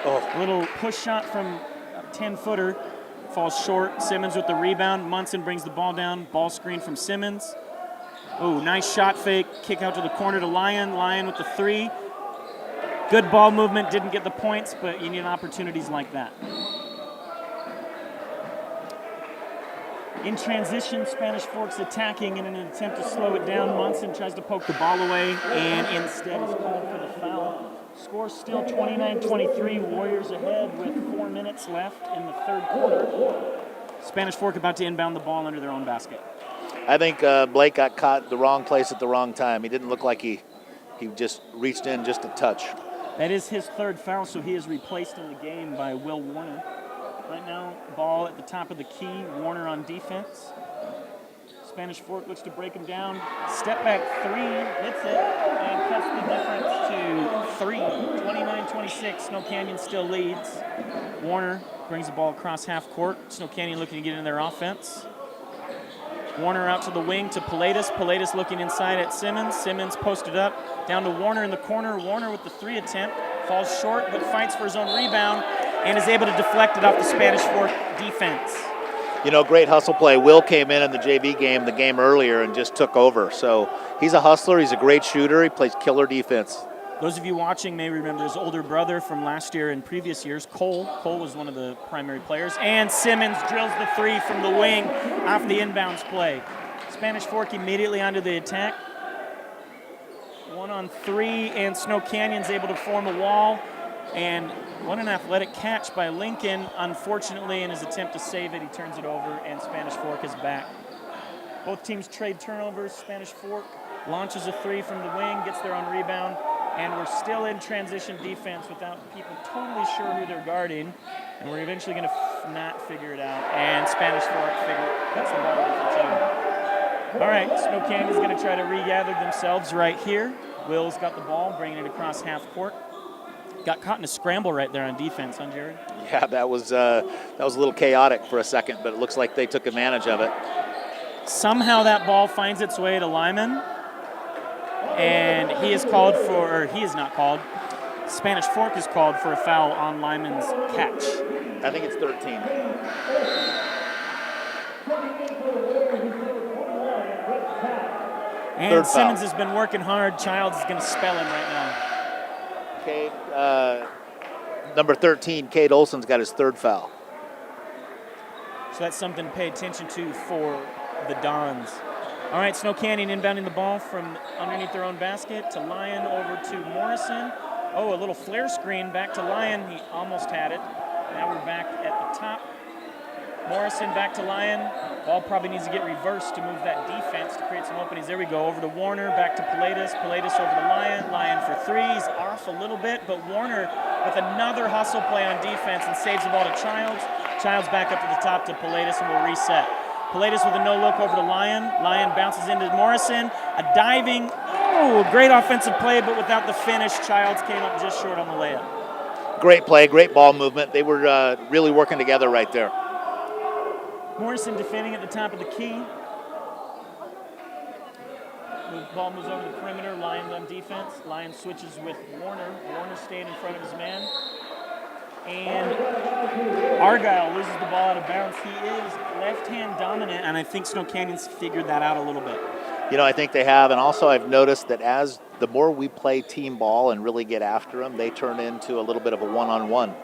Speaker 1: a little push shot from a 10-footer falls short. Simmons with the rebound. Munson brings the ball down. Ball screen from Simmons. Oh, nice shot fake. Kick out to the corner to Lyon. Lyon with the three. Good ball movement, didn't get the points, but you need opportunities like that. In transition, Spanish Fork's attacking in an attempt to slow it down. Munson tries to poke the ball away and instead is called for the foul. Score still 29-23, Warriors ahead with 4 minutes left in the third quarter. Spanish Fork about to inbound the ball under their own basket.
Speaker 2: I think Blake got caught the wrong place at the wrong time. He didn't look like he just reached in just a touch.
Speaker 1: That is his third foul, so he is replaced in the game by Will Warner. Right now, ball at the top of the key, Warner on defense. Spanish Fork looks to break him down. Step back three, hits it, and cuts the difference to 3. 29-26, Snow Canyon still leads. Warner brings the ball across half court. Snow Canyon looking to get into their offense. Warner out to the wing to Pilatus. Pilatus looking inside at Simmons. Simmons posted up. Down to Warner in the corner. Warner with the 3 attempt. Falls short, but fights for his own rebound and is able to deflect it off the Spanish Fork defense.
Speaker 2: You know, great hustle play. Will came in the JV game, the game earlier, and just took over. So he's a hustler. He's a great shooter. He plays killer defense.
Speaker 1: Those of you watching may remember his older brother from last year and previous years, Cole. Cole was one of the primary players. And Simmons drills the 3 from the wing off the inbounds play. Spanish Fork immediately onto the attack. 1-on-3, and Snow Canyon's able to form a wall. And what an athletic catch by Lincoln. Unfortunately, in his attempt to save it, he turns it over, and Spanish Fork is back. Both teams trade turnovers. Spanish Fork launches a 3 from the wing, gets their own rebound. And we're still in transition defense without people totally sure who they're guarding. And we're eventually going to not figure it out. And Spanish Fork cuts the ball away for 2. All right, Snow Canyon's going to try to regather themselves right here. Will's got the ball, bringing it across half court. Got caught in a scramble right there on defense, huh, Jared?
Speaker 2: Yeah, that was a little chaotic for a second, but it looks like they took advantage of it.
Speaker 1: Somehow that ball finds its way to Lyman. And he is called for, or he is not called. Spanish Fork is called for a foul on Lyman's catch.
Speaker 2: I think it's 13.
Speaker 1: And
Speaker 2: Third
Speaker 1: Simmons
Speaker 2: foul.
Speaker 1: has been working hard. Childs is going to spell him right now.
Speaker 2: Cade, number 13, Cade Olson's got his 3rd foul.
Speaker 1: So that's something to pay attention to for the Dons. All right, Snow Canyon inbounding the ball from underneath their own basket to Lyon over to Morrison. Oh, a little flare screen back to Lyon. He almost had it. Now we're back at the top. Morrison back to Lyon. Ball probably needs to get reversed to move that defense to create some openings. There we go. Over to Warner, back to Pilatus. Pilatus over to Lyon. Lyon for 3. He's off a little bit, but Warner with another hustle play on defense and saves the ball to Childs. Childs back up to the top to Pilatus, and we'll reset. Pilatus with a no-look over to Lyon. Lyon bounces into Morrison. A diving, great offensive play, but without the finish. Childs came up just short on the layup.
Speaker 2: Great play, great ball movement. They were really working together right there.
Speaker 1: Morrison defending at the top of the key. The ball moves over the perimeter. Lyon's on defense. Lyon switches with Warner. Warner staying in front of his man. And Argyle loses the ball out of bounds. He is left-hand dominant, and I think Snow Canyon's figured that out a little bit.
Speaker 2: You know, I think they have, and also I've noticed that as the more we play team ball and really get after them, they turn into a little bit of a one-on-one.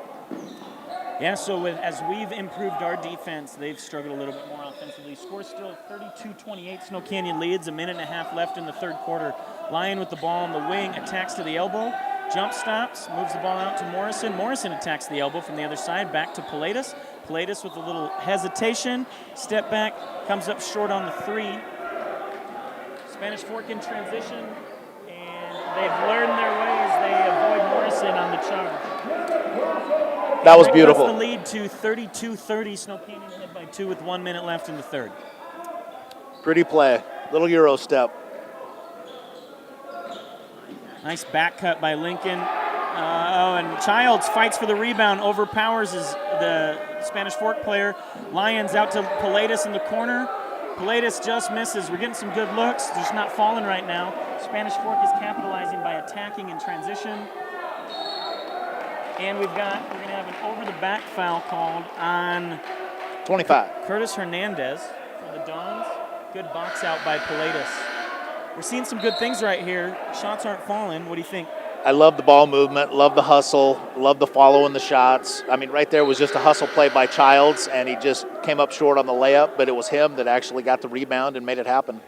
Speaker 1: Yeah, so as we've improved our defense, they've struggled a little bit more offensively. Score still 32-28. Snow Canyon leads. A minute and a half left in the third quarter. Lyon with the ball on the wing, attacks to the elbow. Jump stops, moves the ball out to Morrison. Morrison attacks the elbow from the other side, back to Pilatus. Pilatus with a little hesitation. Step back, comes up short on the 3. Spanish Fork in transition, and they've learned their ways. They avoid Morrison on the charge.
Speaker 2: That was beautiful.
Speaker 1: The lead to 32-30. Snow Canyon led by 2 with 1 minute left in the third.
Speaker 2: Pretty play. Little Euro step.
Speaker 1: Nice back cut by Lincoln. And Childs fights for the rebound, overpowers the Spanish Fork player. Lyons out to Pilatus in the corner. Pilatus just misses. We're getting some good looks, just not falling right now. Spanish Fork is capitalizing by attacking in transition. And we're going to have an over-the-back foul called on
Speaker 2: 25.
Speaker 1: Curtis Hernandez for the Dons. Good box out by Pilatus. We're seeing some good things right here. Shots aren't falling. What do you think?
Speaker 2: I love the ball movement, love the hustle, love the following the shots. I mean, right there was just a hustle play by Childs, and he just came up short on the layup, but it was him that actually got the rebound and made it happen.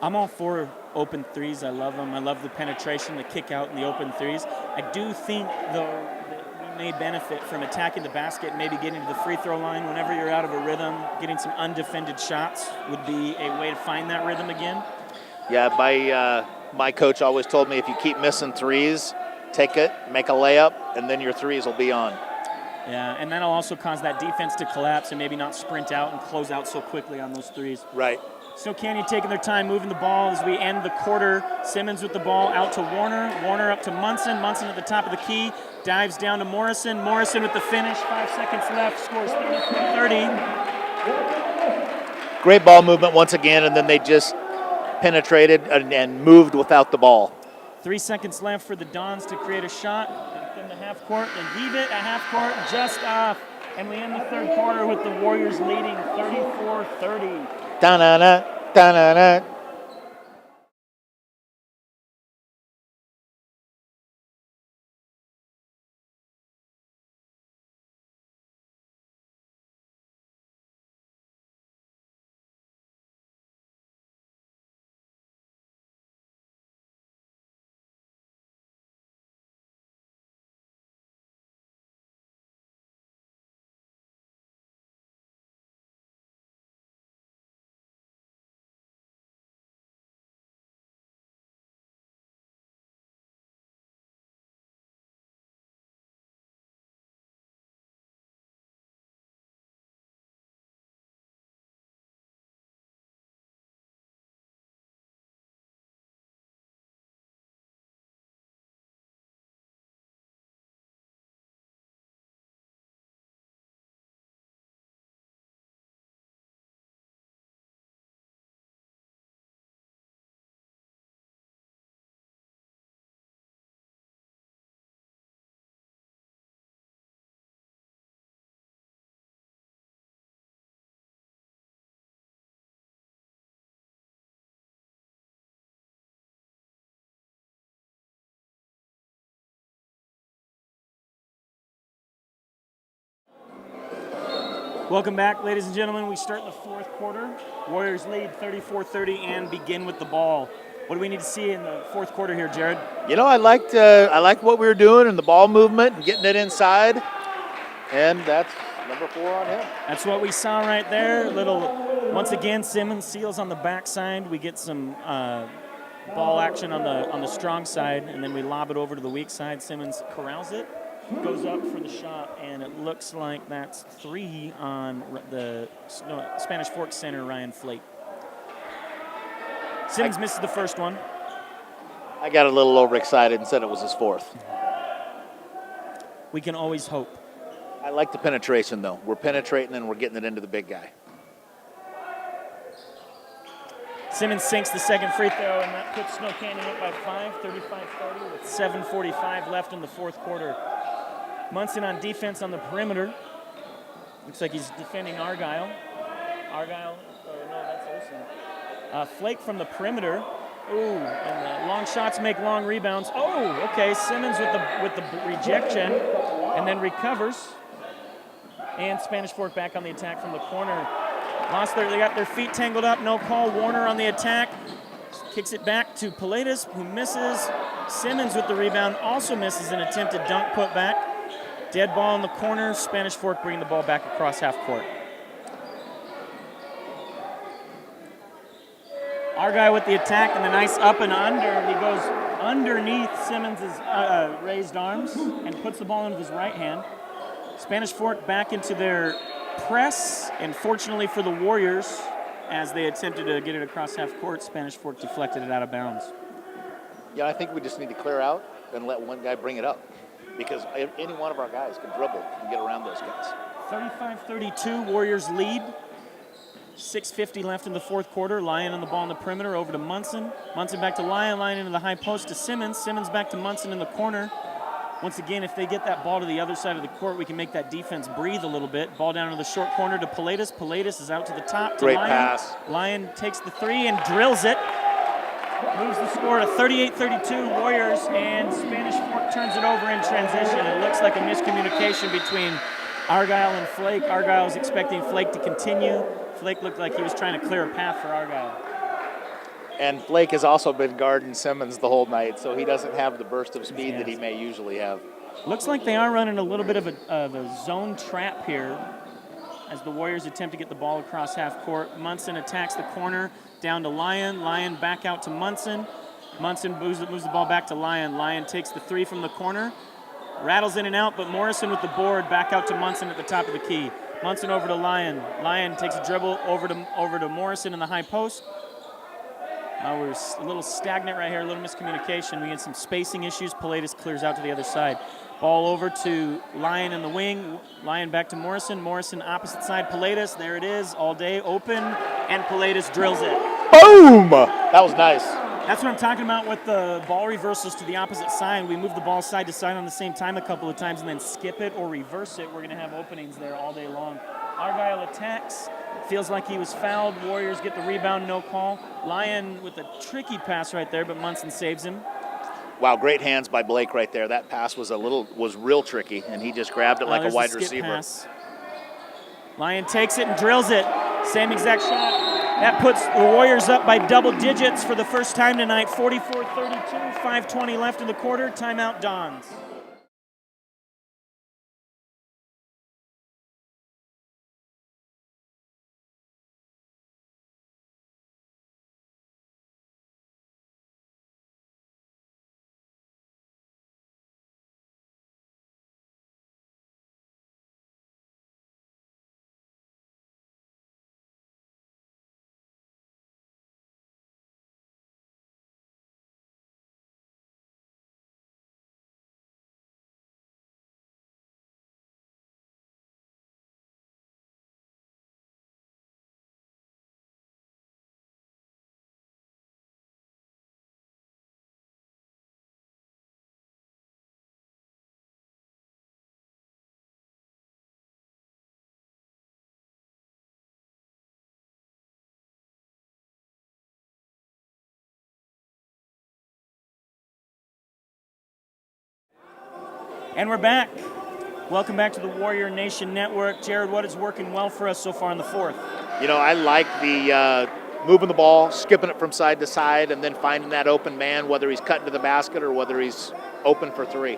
Speaker 1: I'm all for open threes. I love them. I love the penetration, the kick out, and the open threes. I do think, though, that we may benefit from attacking the basket and maybe getting to the free throw line whenever you're out of a rhythm. Getting some undefended shots would be a way to find that rhythm again.
Speaker 2: Yeah, my coach always told me if you keep missing threes, take it, make a layup, and then your threes will be on.
Speaker 1: Yeah, and that'll also cause that defense to collapse and maybe not sprint out and close out so quickly on those threes.
Speaker 2: Right.
Speaker 1: Snow Canyon taking their time moving the ball as we end the quarter. Simmons with the ball out to Warner. Warner up to Munson. Munson at the top of the key. Dives down to Morrison. Morrison with the finish. 5 seconds left. Scores 33-30.
Speaker 2: Great ball movement once again, and then they just penetrated and moved without the ball.
Speaker 1: 3 seconds left for the Dons to create a shot. In the half court and heave it. A half court just off. And we end the third quarter with the Warriors leading 34-30.
Speaker 2: Da-na-na, da-na-na.
Speaker 1: Welcome back, ladies and gentlemen. We start the fourth quarter. Warriors lead 34-30 and begin with the ball. What do we need to see in the fourth quarter here, Jared?
Speaker 2: You know, I liked what we were doing and the ball movement and getting it inside, and that's number 4 on him.
Speaker 1: That's what we saw right there. Once again, Simmons seals on the backside. We get some ball action on the strong side, and then we lob it over to the weak side. Simmons corrals it, goes up for the shot, and it looks like that's 3 on the Spanish Fork center, Ryan Flake. Simmons misses the first one.
Speaker 2: I got a little overexcited and said it was his 4th.
Speaker 1: We can always hope.
Speaker 2: I like the penetration, though. We're penetrating and we're getting it into the big guy.
Speaker 1: Simmons sinks the second free throw, and that puts Snow Canyon up by 5, 35-30, with 7:45 left in the fourth quarter. Munson on defense on the perimeter. Looks like he's defending Argyle. That's Olsen. Flake from the perimeter. Ooh, and long shots make long rebounds. Oh, okay. Simmons with the rejection, and then recovers. And Spanish Fork back on the attack from the corner. They got their feet tangled up. No call. Warner on the attack. Kicks it back to Paredes, who misses. Simmons with the rebound also misses an attempted dunk put back. Dead ball in the corner. Spanish Fork bringing the ball back across half court. Argyle with the attack and the nice up and under. He goes underneath Simmons' raised arms and puts the ball into his right hand. Spanish Fork back into their press, and fortunately for the Warriors, as they attempted to get it across half court, Spanish Fork deflected it out of bounds.
Speaker 2: Yeah, I think we just need to clear out and let one guy bring it up, because any one of our guys can dribble and get around those guys.
Speaker 1: 35-32, Warriors lead. 6:50 left in the fourth quarter. Lyon on the ball in the perimeter, over to Munson. Munson back to Lyon. Lyon into the high post to Simmons. Simmons back to Munson in the corner. Once again, if they get that ball to the other side of the court, we can make that defense breathe a little bit. Ball down to the short corner to Paredes. Paredes is out to the top to
Speaker 2: Great
Speaker 1: Lyon.
Speaker 2: pass.
Speaker 1: Lyon takes the three and drills it. Moves the score to 38-32 Warriors, and Spanish Fork turns it over in transition. It looks like a miscommunication between Argyle and Flake. Argyle was expecting Flake to continue. Flake looked like he was trying to clear a path for Argyle.
Speaker 2: And Flake has also been guarding Simmons the whole night, so he doesn't have the burst of speed that he may usually have.
Speaker 1: Looks like they are running a little bit of a zone trap here as the Warriors attempt to get the ball across half court. Munson attacks the corner, down to Lyon. Lyon back out to Munson. Munson moves the ball back to Lyon. Lyon takes the three from the corner, rattles in and out, but Morrison with the board back out to Munson at the top of the key. Munson over to Lyon. Lyon takes a dribble over to Morrison in the high post. We're a little stagnant right here, a little miscommunication. We had some spacing issues. Pilatus clears out to the other side. Ball over to Lyon in the wing. Lyon back to Morrison. Morrison opposite side. Pilatus, there it is, all day open, and Pilatus drills it.
Speaker 2: Boom! That was nice.
Speaker 1: That's what I'm talking about with the ball reversals to the opposite side. We move the ball side to side on the same time a couple of times and then skip it or reverse it. We're going to have openings there all day long. Argyle attacks. Feels like he was fouled. Warriors get the rebound, no call. Lyon with a tricky pass right there, but Munson saves him.
Speaker 2: Wow, great hands by Blake right there. That pass was real tricky, and he just grabbed it like a wide receiver.
Speaker 1: Pass. Lyon takes it and drills it. Same exact shot. That puts the Warriors up by double digits for the first time tonight. 44-32, 5:20 left in the quarter. Timeout Dons. And we're back. Welcome back to the Warrior Nation Network. Jared, what is working well for us so far in the fourth?
Speaker 2: You know, I like the moving the ball, skipping it from side to side, and then finding that open man, whether he's cutting to the basket or whether he's open for three.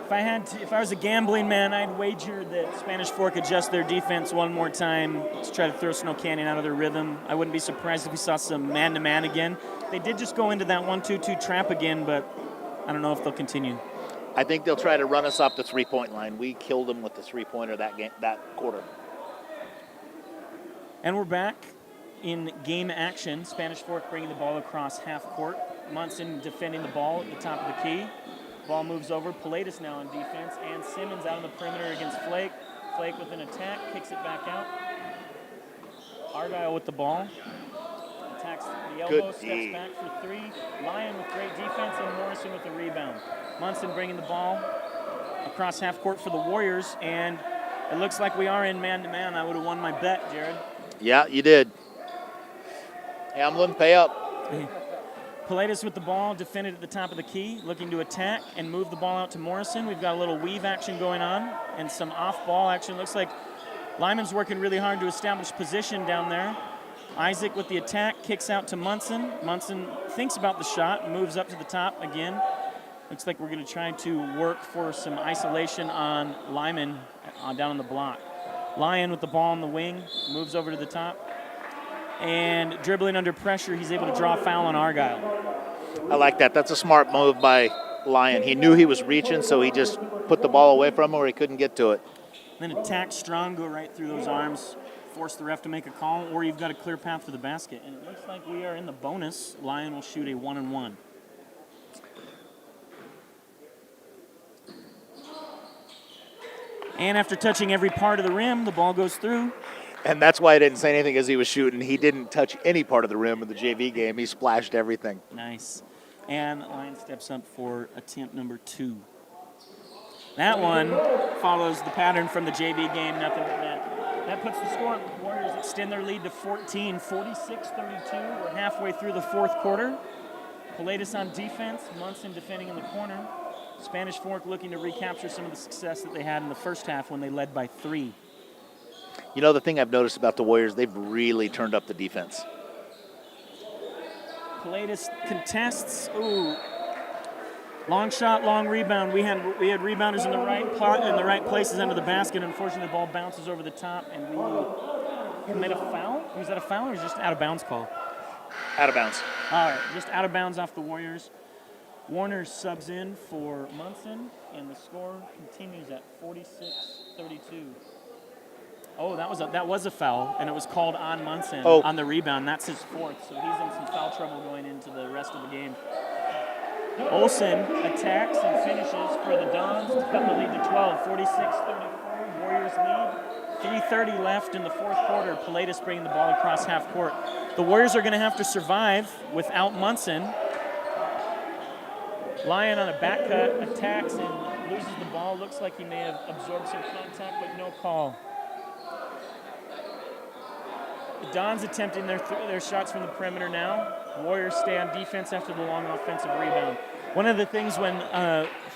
Speaker 1: If I was a gambling man, I'd wager that Spanish Fork adjusts their defense one more time to try to throw Snow Canyon out of their rhythm. I wouldn't be surprised if we saw some man-to-man again. They did just go into that 1-2-2 trap again, but I don't know if they'll continue.
Speaker 2: I think they'll try to run us off the three-point line. We killed them with the three-pointer that quarter.
Speaker 1: And we're back in game action. Spanish Fork bringing the ball across half court. Munson defending the ball at the top of the key. Ball moves over. Pilatus now on defense, and Simmons out on the perimeter against Flake. Flake with an attack, kicks it back out. Argyle with the ball. Attacks the elbow, steps back for three. Lyon with great defense, and Morrison with the rebound. Munson bringing the ball across half court for the Warriors, and it looks like we are in man-to-man. I would have won my bet, Jared.
Speaker 2: Yeah, you did. Hamlin, pay up.
Speaker 1: Pilatus with the ball, defended at the top of the key, looking to attack and move the ball out to Morrison. We've got a little weave action going on and some off-ball action. Looks like Lyman's working really hard to establish position down there. Isaac with the attack, kicks out to Munson. Munson thinks about the shot, moves up to the top again. Looks like we're going to try to work for some isolation on Lyman down on the block. Lyon with the ball on the wing, moves over to the top. And dribbling under pressure, he's able to draw a foul on Argyle.
Speaker 2: I like that. That's a smart move by Lyon. He knew he was reaching, so he just put the ball away from him where he couldn't get to it.
Speaker 1: Then attack strong, go right through those arms, force the ref to make a call, or you've got a clear path for the basket. And it looks like we are in the bonus. Lyon will shoot a 1-and-1. And after touching every part of the rim, the ball goes through.
Speaker 2: And that's why I didn't say anything as he was shooting. He didn't touch any part of the rim in the JV game. He splashed everything.
Speaker 1: Nice. And Lyon steps up for attempt number 2. That one follows the pattern from the JV game, nothing but net. That puts the score Warriors at extend their lead to 14, 46-32. We're halfway through the fourth quarter. Pilatus on defense, Munson defending in the corner. Spanish Fork looking to recapture some of the success that they had in the first half when they led by 3.
Speaker 2: You know, the thing I've noticed about the Warriors, they've really turned up the defense.
Speaker 1: Pilatus contests. Ooh. Long shot, long rebound. We had rebounders in the right places under the basket. Unfortunately, the ball bounces over the top, and we made a foul. Was that a foul or was it just out of bounds call?
Speaker 2: Out of bounds.
Speaker 1: All right, just out of bounds off the Warriors. Warner subs in for Munson, and the score continues at 46-32. Oh, that was a foul, and it was called on Munson on the rebound. That's his 4th, so he's in some foul trouble going into the rest of the game. Olsen attacks and finishes for the Dons to cut the lead to 12, 46-34. Warriors lead. 3:30 left in the fourth quarter. Pilatus bringing the ball across half court. The Warriors are going to have to survive without Munson. Lyon on a back cut, attacks and loses the ball. Looks like he may have absorbed some contact, but no call. The Dons attempting their shots from the perimeter now. Warriors stay on defense after the long offensive rebound. One of the things when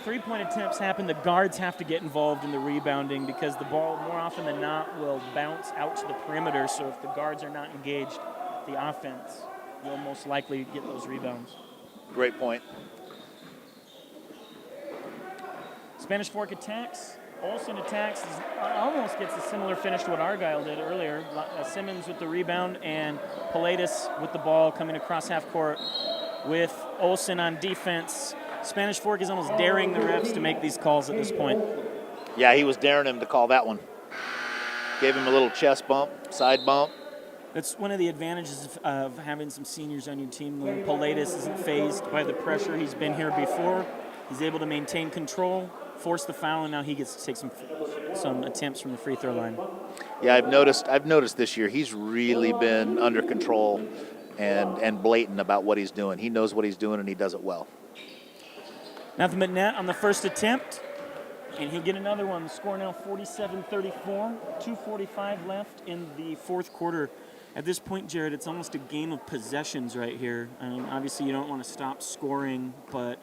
Speaker 1: three-point attempts happen, the guards have to get involved in the rebounding because the ball, more often than not, will bounce out to the perimeter. So if the guards are not engaged, the offense will most likely get those rebounds.
Speaker 2: Great point.
Speaker 1: Spanish Fork attacks. Olsen attacks, almost gets a similar finish to what Argyle did earlier. Simmons with the rebound and Pilatus with the ball coming across half court with Olsen on defense. Spanish Fork is almost daring the refs to make these calls at this point.
Speaker 2: Yeah, he was daring him to call that one. Gave him a little chest bump, side bump.
Speaker 1: That's one of the advantages of having some seniors on your team. When Pilatus isn't fazed by the pressure, he's been here before. He's able to maintain control, force the foul, and now he gets to take some attempts from the free throw line.
Speaker 2: Yeah, I've noticed this year he's really been under control and blatant about what he's doing. He knows what he's doing and he does it well.
Speaker 1: Nothing but net on the first attempt, and he'll get another one. The score now 47-34, 2:45 left in the fourth quarter. At this point, Jared, it's almost a game of possessions right here. I mean, obviously you don't want to stop scoring, but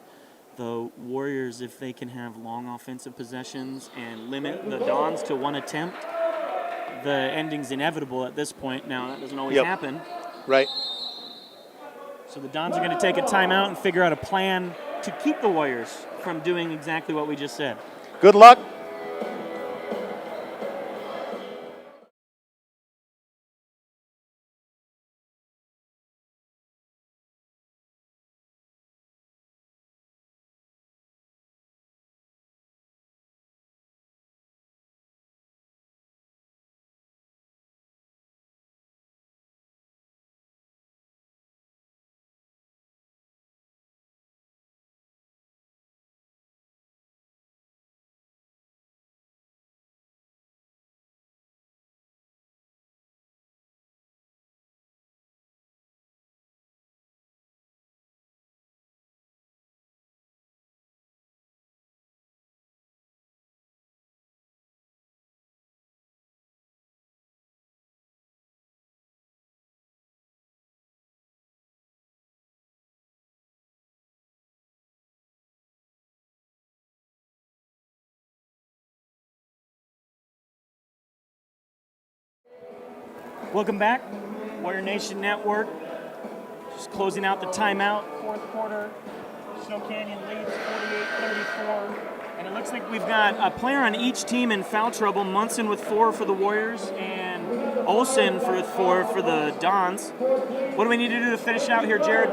Speaker 1: the Warriors, if they can have long offensive possessions and limit the Dons to one attempt, the ending's inevitable at this point. Now, that doesn't always happen.
Speaker 2: Right.
Speaker 1: So the Dons are going to take a timeout and figure out a plan to keep the Warriors from doing exactly what we just said.
Speaker 2: Good luck.
Speaker 1: Welcome back, Warrior Nation Network. Just closing out the timeout, fourth quarter. Snow Canyon leads 48-34. And it looks like we've got a player on each team in foul trouble. Munson with 4 for the Warriors and Olsen with 4 for the Dons. What do we need to do to finish out here, Jared?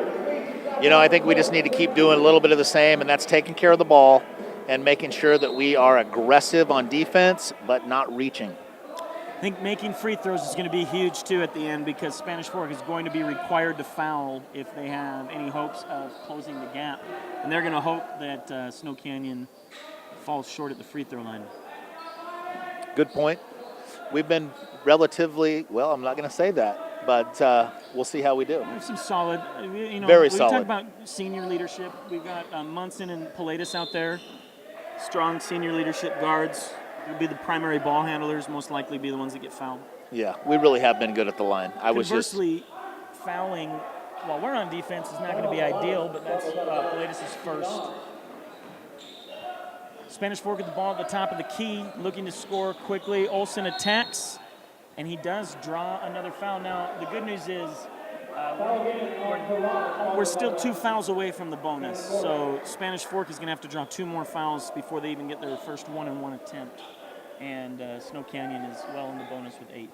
Speaker 2: You know, I think we just need to keep doing a little bit of the same, and that's taking care of the ball and making sure that we are aggressive on defense but not reaching.
Speaker 1: I think making free throws is going to be huge, too, at the end because Spanish Fork is going to be required to foul if they have any hopes of closing the gap. And they're going to hope that Snow Canyon falls short at the free throw line.
Speaker 2: Good point. We've been relatively, well, I'm not going to say that, but we'll see how we do.
Speaker 1: There's some solid,
Speaker 2: Very
Speaker 1: we
Speaker 2: solid.
Speaker 1: talk about senior leadership. We've got Munson and Pilatus out there, strong senior leadership guards. Will be the primary ball handlers, most likely be the ones that get fouled.
Speaker 2: Yeah, we really have been good at the line.
Speaker 1: Conversely, fouling while we're on defense is not going to be ideal, but that's Paladis' first. Spanish Fork at the ball at the top of the key, looking to score quickly. Olsen attacks, and he does draw another foul. Now, the good news is we're still 2 fouls away from the bonus, so Spanish Fork is going to have to draw 2 more fouls before they even get their first 1-and-1 attempt. And Snow Canyon is well in the bonus with 8.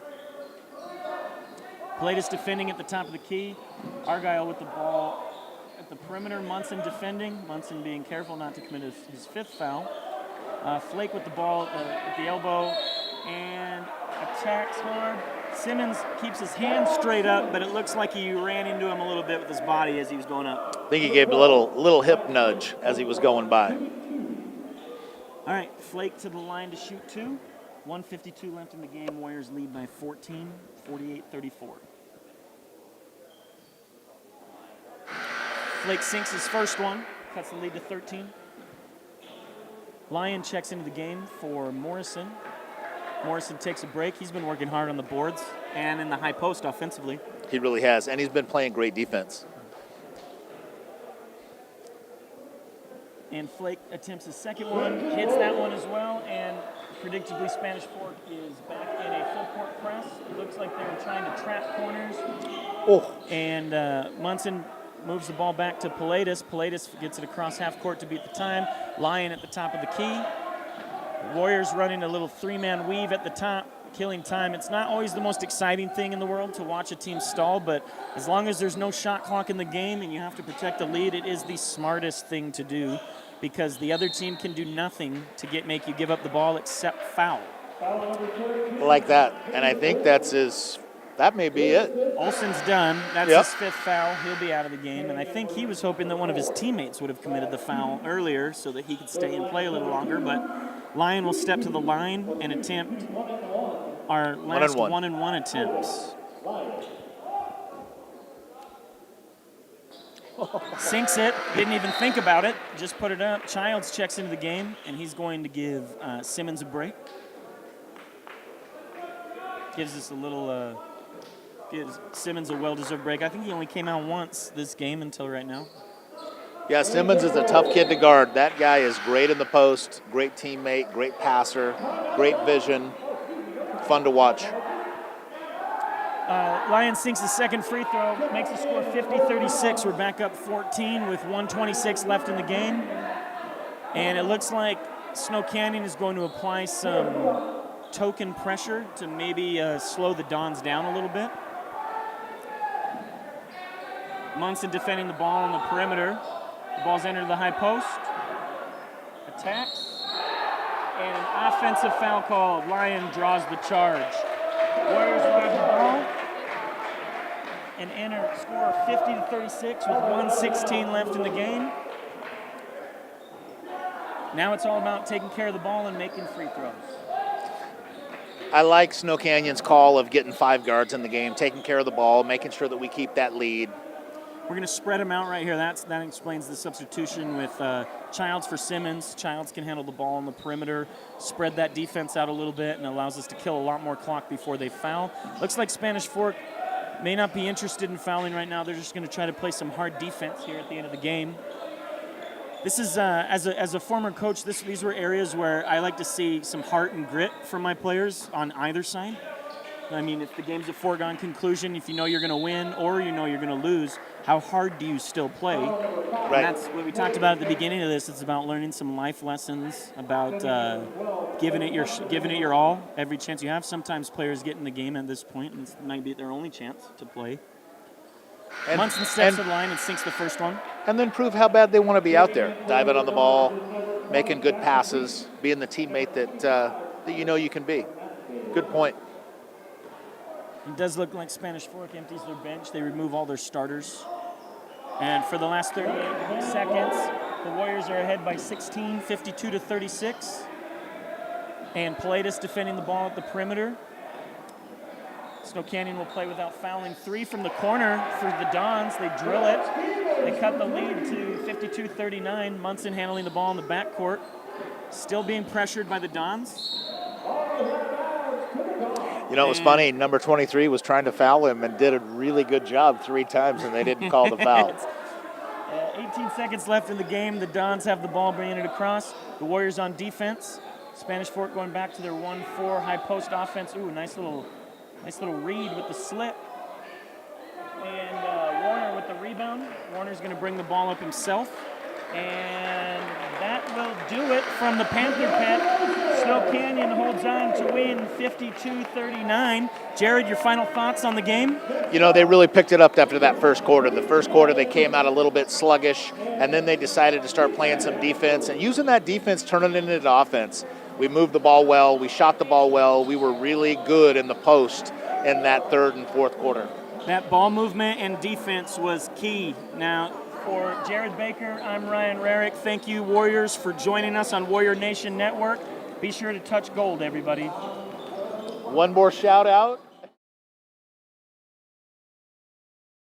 Speaker 1: Paladis defending at the top of the key. Argyle with the ball at the perimeter. Munson defending. Munson being careful not to commit his 5th foul. Flake with the ball at the elbow and attacks hard. Simmons keeps his hand straight up, but it looks like he ran into him a little bit with his body as he was going up.
Speaker 2: I think he gave a little hip nudge as he was going by.
Speaker 1: All right, Flake to the line to shoot 2. 1:52 left in the game. Warriors lead by 14, 48-34. Flake sinks his first one, cuts the lead to 13. Lyon checks into the game for Morrison. Morrison takes a break. He's been working hard on the boards and in the high post offensively.
Speaker 2: He really has, and he's been playing great defense.
Speaker 1: And Flake attempts his second one, hits that one as well, and predictably Spanish Fork is back in a full court press. It looks like they're trying to trap corners.
Speaker 2: Oh.
Speaker 1: And Munson moves the ball back to Paladis. Paladis gets it across half court to beat the time. Lyon at the top of the key. Warriors running a little 3-man weave at the top, killing time. It's not always the most exciting thing in the world to watch a team stall, but as long as there's no shot clock in the game and you have to protect the lead, it is the smartest thing to do because the other team can do nothing to make you give up the ball except foul.
Speaker 2: Like that, and I think that may be it.
Speaker 1: Olsen's done. That's his 5th foul. He'll be out of the game, and I think he was hoping that one of his teammates would have committed the foul earlier so that he could stay and play a little longer, but Lyon will step to the line and attempt our last 1-and-1 attempts. Sinks it, didn't even think about it, just put it up. Childs checks into the game, and he's going to give Simmons a break. Gives us a little, gives Simmons a well-deserved break. I think he only came out once this game until right now.
Speaker 2: Yeah, Simmons is a tough kid to guard. That guy is great in the post, great teammate, great passer, great vision, fun to watch.
Speaker 1: Lyon sinks the second free throw, makes the score 50-36. We're back up 14 with 1:26 left in the game. And it looks like Snow Canyon is going to apply some token pressure to maybe slow the Dons down a little bit. Munson defending the ball on the perimeter. The ball's entered the high post. Attacks. And an offensive foul called. Lyon draws the charge. Warriors will have the ball and enter score 50-36 with 1:16 left in the game. Now it's all about taking care of the ball and making free throws.
Speaker 2: I like Snow Canyon's call of getting 5 guards in the game, taking care of the ball, making sure that we keep that lead.
Speaker 1: We're going to spread them out right here. That explains the substitution with Childs for Simmons. Childs can handle the ball on the perimeter, spread that defense out a little bit, and allows us to kill a lot more clock before they foul. Looks like Spanish Fork may not be interested in fouling right now. They're just going to try to play some hard defense here at the end of the game. This is, as a former coach, these were areas where I like to see some heart and grit from my players on either side. I mean, if the game's a foregone conclusion, if you know you're going to win or you know you're going to lose, how hard do you still play? Right. And that's what we talked about at the beginning of this. It's about learning some life lessons, about giving it your all every chance you have. Sometimes players get in the game at this point, and it might be their only chance to play. Munson steps to the line and sinks the first one.
Speaker 2: And then prove how bad they want to be out there. Diving on the ball, making good passes, being the teammate that you know you can be. Good point.
Speaker 1: It does look like Spanish Fork empties their bench. They remove all their starters. And for the last 38 seconds, the Warriors are ahead by 16, 52-36. And Paladis defending the ball at the perimeter. Snow Canyon will play without fouling. 3 from the corner for the Dons. They drill it. They cut the lead to 52-39. Munson handling the ball in the backcourt. Still being pressured by the Dons.
Speaker 2: You know, it was funny. Number 23 was trying to foul him and did a really good job 3 times, and they didn't call the foul.
Speaker 1: 18 seconds left in the game. The Dons have the ball, bringing it across. The Warriors on defense. Spanish Fork going back to their 1-4 high post offense. Ooh, nice little read with the slip. And Warner with the rebound. Warner's going to bring the ball up himself. And that will do it from the Panther Pit. Snow Canyon holds on to win 52-39. Jared, your final thoughts on the game?
Speaker 2: You know, they really picked it up after that first quarter. The first quarter, they came out a little bit sluggish, and then they decided to start playing some defense. And using that defense, turning it into offense. We moved the ball well. We shot the ball well. We were really good in the post in that third and fourth quarter.
Speaker 1: That ball movement and defense was key. Now, for Jared Baker, I'm Ryan Rarick. Thank you, Warriors, for joining us on Warrior Nation Network. Be sure to touch gold, everybody.
Speaker 2: One more shout out